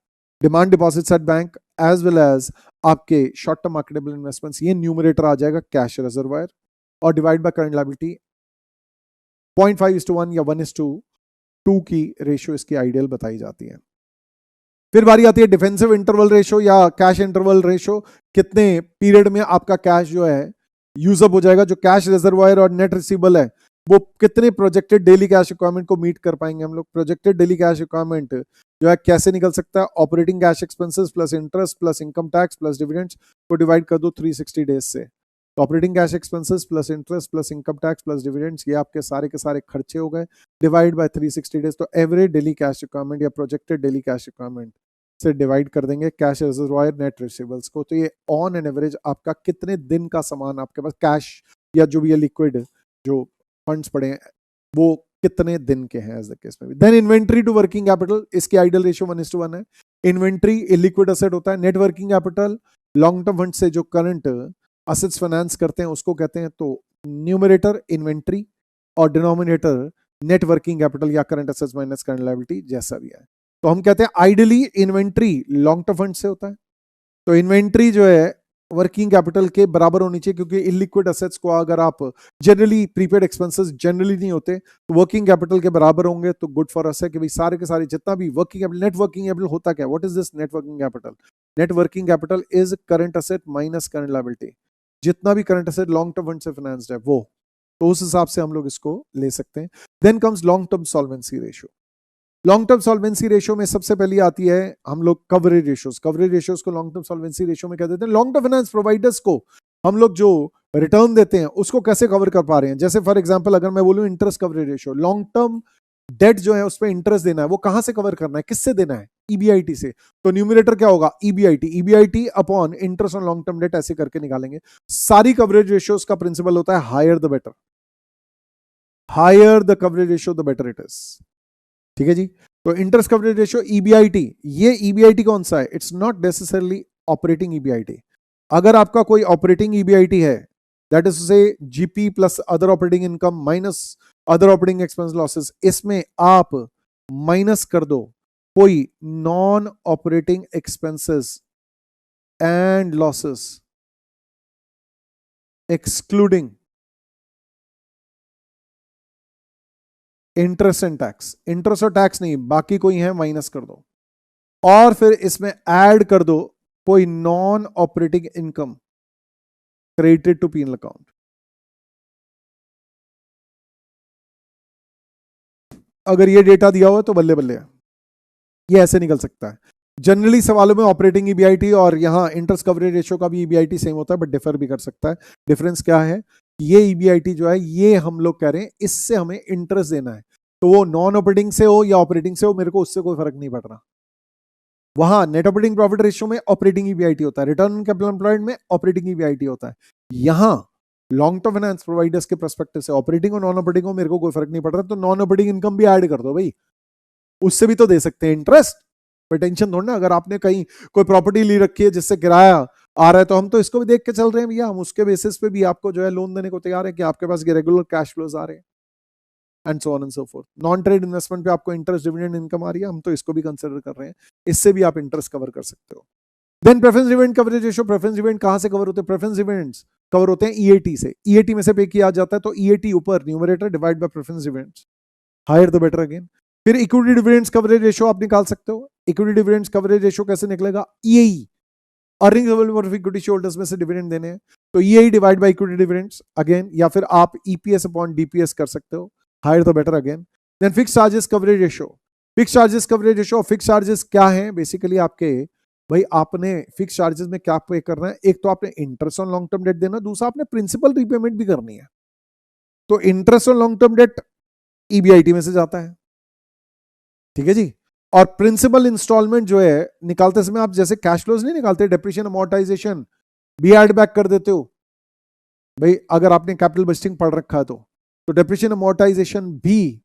demand deposits at bank as well as आपके शॉर्ट टर्म मार्केटेबल इन्वेस्टमेंट्स, ये numerator आ जाएगा cash reservoir. और divide by current liability 0.5:1 या 1:2 की रेशियो इसकी आइडियल बताई जाती है। फिर बारी आती है डिफेंसिव इंटरवल रेशियो या कैश इंटरवल रेशियो। कितने पीरियड में आपका कैश जो है यूजअप हो जाएगा? जो कैश रिजर्वायर और नेट रिसीवेबल है वो कितने प्रोजेक्टेड डेली कैश रिक्वायरमेंट को मीट कर पाएंगे हम लोग? प्रोजेक्टेड डेली कैश रिक्वायरमेंट जो है कैसे निकल सकता है? Operating cash expenses plus interest plus income tax plus dividends को डिवाइड कर दो 360 डेज से। Operating cash expenses plus interest plus income tax plus dividends, ये आपके सारे के सारे खर्चे हो गए, डिवाइड बाय 360 डेज। तो एवरेज डेली कैश रिक्वायरमेंट या प्रोजेक्टेड डेली कैश रिक्वायरमेंट से डिवाइड कर देंगे कैश रिजर्वायर नेट रिसीवेबल्स को। तो ये ऑन एन एवरेज आपका कितने दिन का सामान आपके पास कैश या जो भी है लिक्विड जो फंड्स पड़े हैं वो कितने दिन के हैं एज द केस में भी। Then inventory to working capital, इसकी आइडियल रेशियो 1:1 है। इन्वेंट्री इलिक्विड एसेट होता है। Net working capital long term fund से जो करंट असेट्स फाइनेंस करते हैं उसको कहते हैं। तो न्यूमरेटर इन्वेंट्री और डिनोमिनेटर नेट वर्किंग कैपिटल या current assets minus current liability जैसा भी है। तो हम कहते हैं ideally inventory long term fund से होता है। तो इन्वेंट्री जो है वर्किंग कैपिटल के बराबर होनी चाहिए, क्योंकि इलिक्विड एसेट्स को अगर आप जनरली प्रीपेड एक्सपेंसेस जनरली नहीं होते तो वर्किंग कैपिटल के बराबर होंगे तो गुड फॉर अस है कि भाई सारे के सारे जितना भी working capital, net working capital होता क्या? What is this net working capital? Net working capital is current asset minus current liability. जितना भी current asset long term fund से फाइनेंस्ड है वो, तो उस हिसाब से हम लोग इसको ले सकते हैं। Then comes long term solvency ratio. Long term solvency ratio में सबसे पहली आती है हम लोग कवरेज रेशियोज। कवरेज रेशियोज को लॉन्ग टर्म सॉल्वेंसी रेशियो में कह देते हैं। लॉन्ग टर्म फाइनेंस प्रोवाइडर्स को हम लोग जो रिटर्न देते हैं उसको कैसे कवर कर पा रहे हैं? जैसे फॉर एग्जांपल अगर मैं बोलूं interest coverage ratio, long term date जो है उस पर इंटरेस्ट देना है, वो कहां से कवर करना है, किससे देना है? ईबीआईटी से। तो न्यूमरेटर क्या होगा? EBIT upon interest on long term date, ऐसे करके निकालेंगे। सारी कवरेज रेशियोज का प्रिंसिपल होता है higher the better. Higher the coverage ratio the better it is. ठीक है जी। तो इंटरेस्ट कवरेज रेशियो ईबीआईटी, ये ईबीआईटी कौन सा है? It's not necessarily operating EBIT. अगर आपका कोई ऑपरेटिंग ईबीआईटी है, दैट इज से GP plus other operating income minus other operating expense losses, इसमें आप माइनस कर दो कोई non operating expenses and losses excluding interest and tax. Interest और टैक्स नहीं, बाकी कोई है माइनस कर दो, और फिर इसमें ऐड कर दो कोई non operating income credited to penal account. अगर ये डेटा दिया हो तो बल्ले बल्ले है, ये ऐसे निकल सकता है। जनरली सवालों में ऑपरेटिंग ईबीआईटी और यहां इंटरेस्ट कवरेज रेशियो का भी ईबीआईटी सेम होता है, बट डिफर भी कर सकता है। डिफरेंस क्या है? ये ईबीआईटी जो है ये हम लोग कह रहे हैं इससे हमें इंटरेस्ट देना है, तो वो नॉन ऑपरेटिंग से हो या ऑपरेटिंग से हो, मेरे को उससे कोई फर्क नहीं पड़ रहा। वहां नेट ऑपरेटिंग प्रॉफिट रेशियो में ऑपरेटिंग ईबीआईटी होता है, रिटर्न ऑन कैपिटल एम्प्लॉयड में ऑपरेटिंग ईबीआईटी होता है। यहां लॉन्ग टर्म फाइनेंस प्रोवाइडर्स के पर्सपेक्टिव से ऑपरेटिंग और नॉन ऑपरेटिंग हो, मेरे को कोई फर्क नहीं पड़ रहा, तो नॉन ऑपरेटिंग इनकम भी ऐड कर दो भाई, उससे भी तो दे सकते हैं इंटरेस्ट। कोई टेंशन थोड़ा ना। अगर आपने कहीं कोई प्रॉपर्टी ली रखी है जिससे किराया आ रहा है, तो हम तो इसको भी देख के चल रहे हैं भैया, हम उसके बेसिस पे भी आपको जो है लोन देने को तैयार है कि आपके पास रेगुलर कैश फ्लोज आ रहे हैं and so on and so fourth. Non trade investment पे आपको इंटरेस्ट डिविडेंड इनकम आ रही है, हम तो इसको भी कंसिडर कर रहे हैं, इससे भी आप इंटरेस्ट कवर कर सकते हो। Then preference dividend coverage ratio. Preference dividend कहां से कवर होते हैं? प्रेफरेंस डिविडेंड्स कवर होते हैं ईएटी से। ईएटी में से पे किया जाता है, तो ईएटी ऊपर numerator divide by preference dividends. Higher the better again. फिर इक्विटी डिविडेंड्स कवरेज रेशियो आप निकाल सकते हो। इक्विटी डिविडेंड्स कवरेज रेशियो कैसे निकलेगा? EAE, earnings available for equity shareholders में से डिविडेंड देने हैं तो EAE divide by equity dividends again, या फिर आप ईपीएस अपॉन डीपीएस कर सकते हो, higher the better again. Then fix charges coverage ratio, fix charges coverage ratio. Fix charges क्या है? बेसिकली आपके भाई आपने फिक्स चार्जेस में क्या पे करना है? एक तो आपने interest on long term date देना, दूसरा आपने प्रिंसिपल रीपेमेंट भी करनी है। तो interest on long term date EBIT में से जाता है, ठीक है जी। और प्रिंसिपल इंस्टॉलमेंट जो है निकालते समय आप जैसे कैश फ्लोज नहीं निकालते, डेप्रिसिएशन अमोर्टाइजेशन भी ऐड बैक कर देते हो भाई, अगर आपने कैपिटल बजटिंग पढ़ रखा है तो डेप्रिसिएशन अमोर्टाइजेशन भी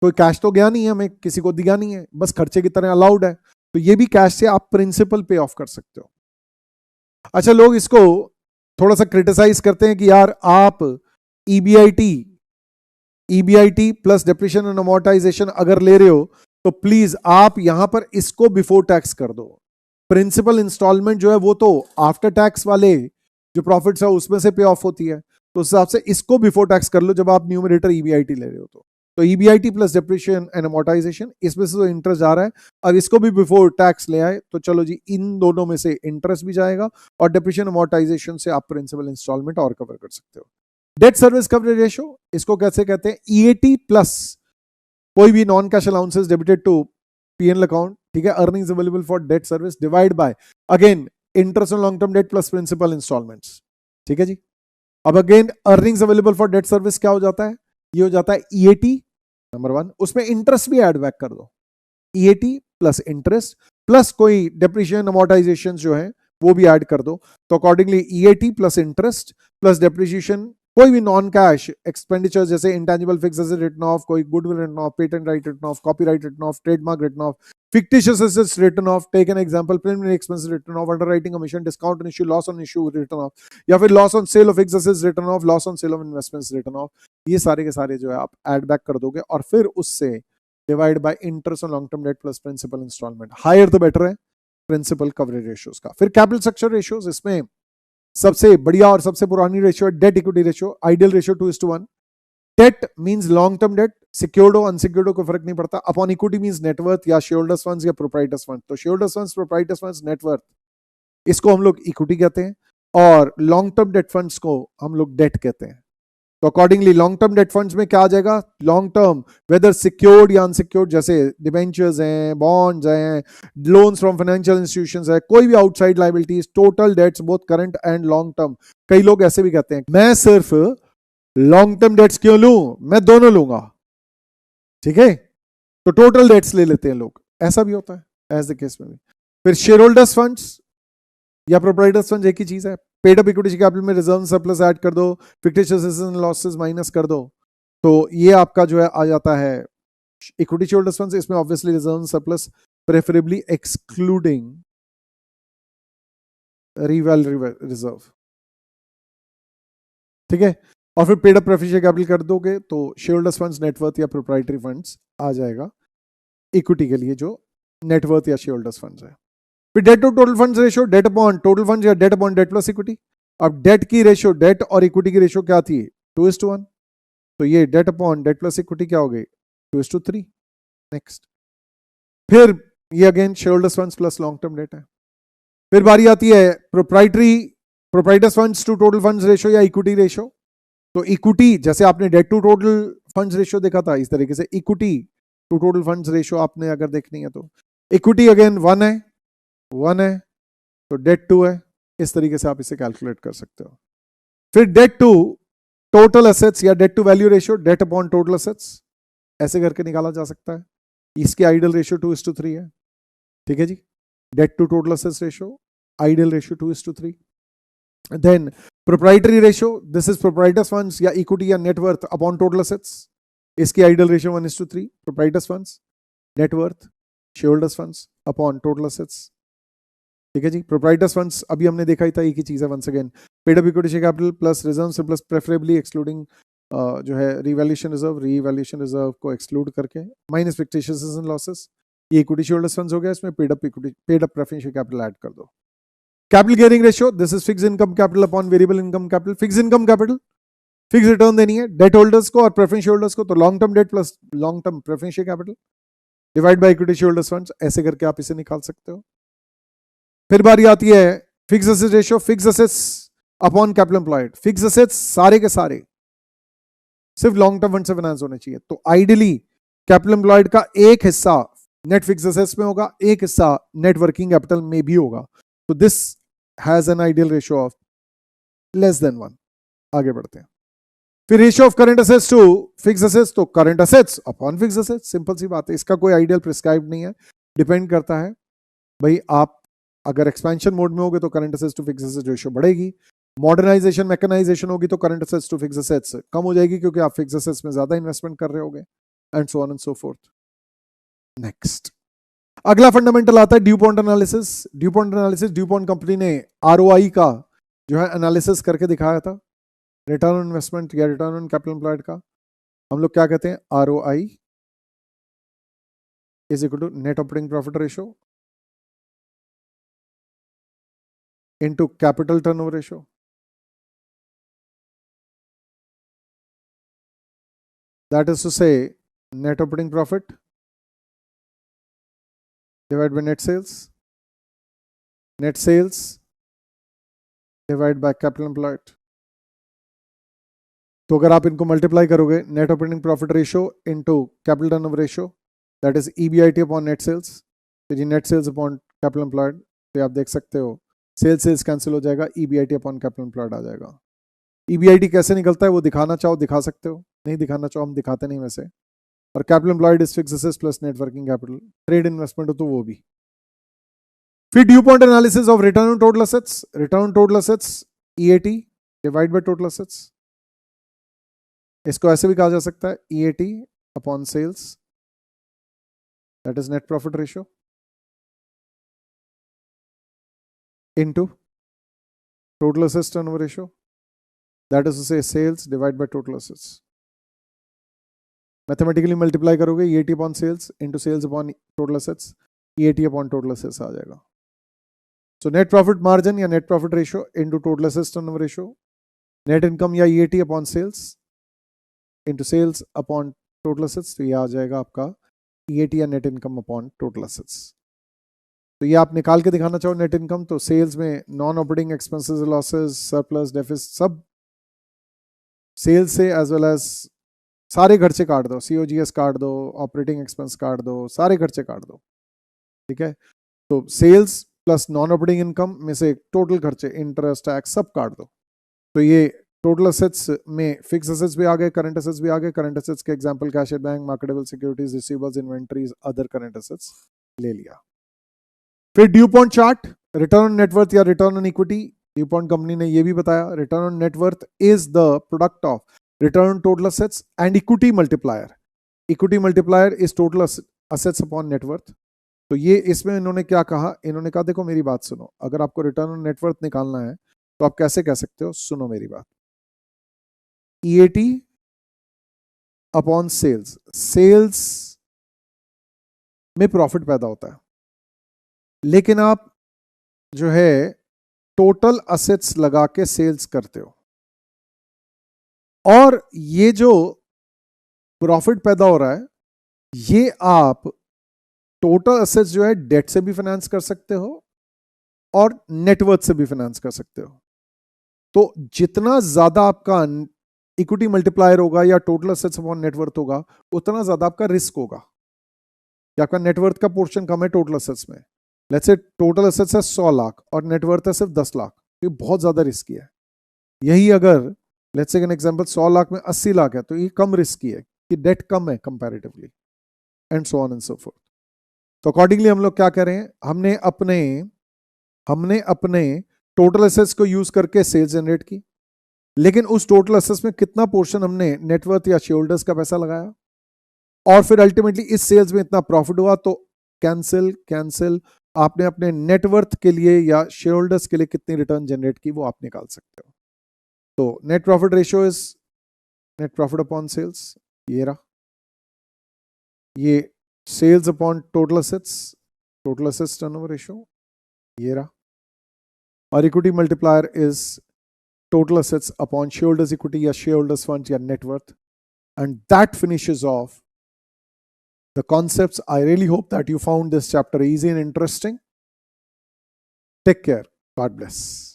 कोई कैश तो गया नहीं है, हमें किसी को दिया नहीं है, बस खर्चे की तरह अलाउड है, तो ये भी कैश से आप प्रिंसिपल पे ऑफ कर सकते हो। अच्छा, लोग इसको थोड़ा सा क्रिटिसाइज करते हैं कि यार आप EBIT plus depreciation and amortisation अगर ले रहे हो तो प्लीज आप यहां पर इसको बिफोर टैक्स कर दो। प्रिंसिपल इंस्टॉलमेंट जो है वो तो आफ्टर टैक्स वाले जो प्रॉफिट्स है उसमें से पे ऑफ होती है, तो उस हिसाब से इसको बिफोर टैक्स कर लो जब आप न्यूमरेटर ईबीआईटी ले रहे हो तो EBIT plus depreciation and amortisation, इसमें से तो इंटरेस्ट जा रहा है, अब इसको भी बिफोर टैक्स ले आए तो चलो जी, इन दोनों में से इंटरेस्ट भी जाएगा और डेप्रिसिएशन अमोर्टाइजेशन से आप प्रिंसिपल इंस्टॉलमेंट और कवर कर सकते हो। डेट सर्विस कवरेज रेशियो, इसको कैसे कहते हैं? ईएटी प्लस कोई भी non cash allowances debited to PnL account, ठीक है, earnings available for debt service divide by again interest on long term debt plus principal instalments, ठीक है जी। अब again earnings available for debt service क्या हो जाता है? ये हो जाता है ईएटी नंबर 1, उसमें इंटरेस्ट भी ऐड बैक कर दो, ईएटी प्लस इंटरेस्ट प्लस कोई डेप्रिसिएशन अमोर्टाइजेशन जो है वो भी ऐड कर दो, तो accordingly EAT plus interest plus depreciation, कोई भी नॉन कैश एक्सपेंडिचर जैसे intangible fixed asset written off, कोई goodwill written off, patent right written off, copyright written off, trademark written off, fictitious assets written off, take an example preliminary expenses written off, underwriting commission, discount on issue, loss on issue written of, या फिर loss on sale of fixed assets written off, loss on sale of investments written off, ये सारे के सारे जो है आप add back कर दोगे और फिर उससे divide by interest on long term debt plus principal instalment, higher तो बेटर है प्रिंसिपल कवरेज रेशियोज का। फिर कैपिटल स्ट्रक्चर रेशियोज, इसमें सबसे बढ़िया और सबसे पुरानी रेशियो है debt equity ratio, ideal ratio 2:1। Debt means long term debt, secured हो अनसिक्योर्ड हो कोई फर्क नहीं पड़ता। अपॉन इक्विटी मींस नेटवर्थ या शेयरहोल्डर्स फंड्स या प्रोप्राइटर्स फंड, तो shareholders funds, proprietors funds, net worth, इसको हम लोग इक्विटी कहते हैं और लॉन्ग टर्म डेट फंड्स को हम लोग डेट कहते हैं। तो accordingly long term date funds में क्या आ जाएगा? लॉन्ग टर्म वेदर सिक्योर्ड या अनसिक्योर्ड, जैसे डिबेंचर्स हैं, बॉन्ड्स हैं, लोन्स फ्रॉम फाइनेंशियल इंस्टीट्यूशंस है, कोई भी outside liabilities, total debts both current and long term. कई लोग ऐसे भी कहते हैं मैं सिर्फ लॉन्ग टर्म डेट्स क्यों लूं, मैं दोनों लूंगा, ठीक है, तो टोटल डेट्स ले लेते हैं लोग, ऐसा भी होता है एज द केस में भी। फिर शेयर होल्डर्स फंड्स या प्रोप्राइटर्स फंड्स एक ही चीज है। पेड अप इक्विटी कैपिटल में रिजर्व सरप्लस ऐड कर दो, fictitious assets and losses minus कर दो, तो ये आपका जो है आ जाता है इक्विटी शेयरहोल्डर्स फंड्स। इसमें obviously reserve surplus preferably excluding reval reserve, ठीक है। और फिर पेड अप प्रेफरेंशियल कैपिटल कर दोगे तो शेयरहोल्डर्स फंड्स, नेटवर्थ या प्रोप्राइटरी फंड्स आ जाएगा इक्विटी के लिए जो नेटवर्थ या शेयरहोल्डर्स फंड्स है। फिर debt to total funds ratio, debt upon total funds या debt upon debt plus equity. अब डेट की रेशियो, डेट और इक्विटी की रेशियो क्या थी? 2:1, तो ये debt upon debt plus equity क्या हो गई? 2:3। नेक्स्ट, फिर ये again shareholders funds plus long term debt है। फिर बारी आती है proprietors funds to total funds ratio या इक्विटी रेशियो। तो इक्विटी, जैसे आपने date to total funds ratio देखा था, इस तरीके से equity to total funds ratio आपने अगर देखनी है तो इक्विटी अगेन 1 है तो डेट 2 है, इस तरीके से आप इसे कैलकुलेट कर सकते हो। फिर डेट टू टोटल एसेट्स या debt to value ratio, debt upon total assets, ऐसे करके निकाला जा सकता है। इसकी आइडियल रेशियो 2:3 है, ठीक है जी। Debt to total assets ratio, ideal ratio 2:3। Then proprietary ratio, this is proprietors funds या इक्विटी या नेटवर्थ अपॉन टोटल एसेट्स, इसकी ideal ratio 1:3। Proprietors funds, net worth, shareholders funds upon total assets, ठीक है जी। Proprietors funds अभी हमने देखा ही था, एक ही चीज है once again, paid up equity share capital plus reserve surplus preferably excluding जो है रीवैल्यूएशन रिजर्व को एक्सक्लूड करके माइनस फिक्टिशियस एंड लॉसेस, ये इक्विटी शेयरहोल्डर्स फंड्स हो गया, इसमें paid up preferential capital add कर दो। Capital gearing ratio, this is fixed income capital upon variable income capital. Fixed income capital fix return देनी है डेट होल्डर्स को और प्रेफरेंस होल्डर्स को, तो long term debt plus long term preference capital divide by equity holders funds, ऐसे करके आप इसे निकाल सकते हो। फिर बारी आती है fix asset ratio, fix assets upon capital employed. Fix assets सारे के सारे सिर्फ लॉन्ग टर्म फंड से फाइनेंस होने चाहिए, तो आइडियली कैपिटल एम्प्लॉयड का एक हिस्सा नेट फिक्स एसेट्स में होगा, एक हिस्सा नेट वर्किंग कैपिटल में भी होगा, तो this has an ideal ratio of less than 1। आगे बढ़ते हैं। फिर ratio of current assets to fix assets, तो current assets upon fix assets, simple सी बात है, इसका कोई आइडियल प्रिस्क्राइब नहीं है, डिपेंड करता है भाई आप अगर एक्सपेंशन मोड में होगे तो current assets to fix assets ratio बढ़ेगी, मॉडर्नाइजेशन मैकेनाइजेशन होगी तो current assets to fix assets कम हो जाएगी क्योंकि आप फिक्स एसेट्स में ज्यादा इन्वेस्टमेंट कर रहे होगे, and so on and so forth. Next अगला फंडामेंटल आता है DuPont analysis. DuPont analysis, DuPont company ने आरओआई का जो है एनालिसिस करके दिखाया था, रिटर्न ऑन इन्वेस्टमेंट या रिटर्न ऑन कैपिटल एम्प्लॉयड का। हम लोग क्या कहते हैं, ROI is equal to net operating profit ratio into capital turnover ratio. That is to say, net operating profit divided by net sales divided by capital employed. तो अगर आप इनको मल्टीप्लाई करोगे, net operating profit ratio into capital turnover ratio, that is EBIT upon net sales, तो जी net sales upon capital employed, तो आप देख सकते हो सेल्स कैंसिल हो जाएगा, ईबीआईटी अपॉन कैपिटल एम्प्लॉयड आ जाएगा। ईबीआईटी कैसे निकलता है वो दिखाना चाहो दिखा सकते हो, नहीं दिखाना चाहो हम दिखाते नहीं वैसे। और capital employed is fixed assets plus net working capital, trade investment हो तो वो भी। फिर DuPont analysis of return on total assets, return on total assets EAT divide by total assets, इसको ऐसे भी कहा जा सकता है EAT upon sales, that is net profit ratio into total assets turnover ratio, that is to say sales divided by total assets. Mathematically multiply करोगे EAT upon sales into sales upon total assets, EAT upon total assets आ जाएगा। So net profit margin या net profit ratio into total assets turnover ratio, net income या EAT upon sales into sales upon total assets, तो ये आ जाएगा आपका EAT या net income upon total assets। तो ये आप निकाल के दिखाना चाहो नेट इनकम, तो सेल्स में non operating expenses, losses, surplus, deficit सब सेल्स से एज वेल एज सारे खर्चे काट दो, सीओजीएस काट दो, ऑपरेटिंग एक्सपेंस काट दो, सारे खर्चे काट दो, ठीक है। तो sales plus non operating income में से टोटल खर्चे, इंटरेस्ट, टैक्स सब काट दो, तो ये टोटल एसेट्स में फिक्स एसेट्स भी आ गए, करंट एसेट्स भी आ गए। करंट एसेट्स के example cash at bank, marketable securities, receivables, inventories, other current assets ले लिया। फिर DuPont chart, return on net worth या return on equity. DuPont company ने यह भी बताया return on net worth is the product of return on total assets and equity multiplier. Equity multiplier is total assets upon net worth. तो ये इसमें इन्होंने क्या कहा, इन्होंने कहा देखो मेरी बात सुनो, अगर आपको रिटर्न ऑन नेटवर्थ निकालना है तो आप कैसे कह सकते हो, सुनो मेरी बात, ईएटी अपॉन सेल्स, सेल्स में प्रॉफिट पैदा होता है, लेकिन आप जो है टोटल असेट्स लगा के सेल्स करते हो, और ये जो प्रॉफिट पैदा हो रहा है ये आप टोटल असेट्स जो है डेट से भी फाइनेंस कर सकते हो और नेटवर्थ से भी फाइनेंस कर सकते हो। तो जितना ज्यादा आपका इक्विटी मल्टीप्लायर होगा या टोटल असेट्स अपॉन नेटवर्थ होगा, उतना ज्यादा आपका रिस्क होगा कि आपका नेटवर्थ का पोर्शन कम है टोटल असेट्स में। लेट्स से टोटल एसेट्स है 100 लाख और नेटवर्थ है सिर्फ 10 लाख, ये बहुत ज्यादा रिस्की है। यही अगर लेट्स से एन एग्जांपल 100 लाख में 80 लाख है तो ये कम रिस्की है कि डेट कम है comparatively, and so on and so forth. तो अकॉर्डिंगली हम लोग क्या कर रहे हैं, हमने अपने टोटल एसेट्स को यूज करके सेल्स जनरेट की, लेकिन उस टोटल एसेट्स में कितना पोर्शन हमने नेटवर्थ या शेयर होल्डर्स का पैसा लगाया, और फिर अल्टीमेटली इस सेल्स में इतना प्रॉफिट हुआ, तो कैंसिल आपने अपने नेटवर्थ के लिए या शेयर होल्डर्स के लिए कितनी रिटर्न जनरेट की वो आप निकाल सकते हो। तो net profit ratio is net profit upon sales, ये रहा, ये sales upon total assets turnover ratio, ये रहा, और equity multiplier is total assets upon shareholders equity या shareholders funds या net worth. And that finishes off the concepts. I really hope that you found this chapter easy and interesting. Take care. God bless.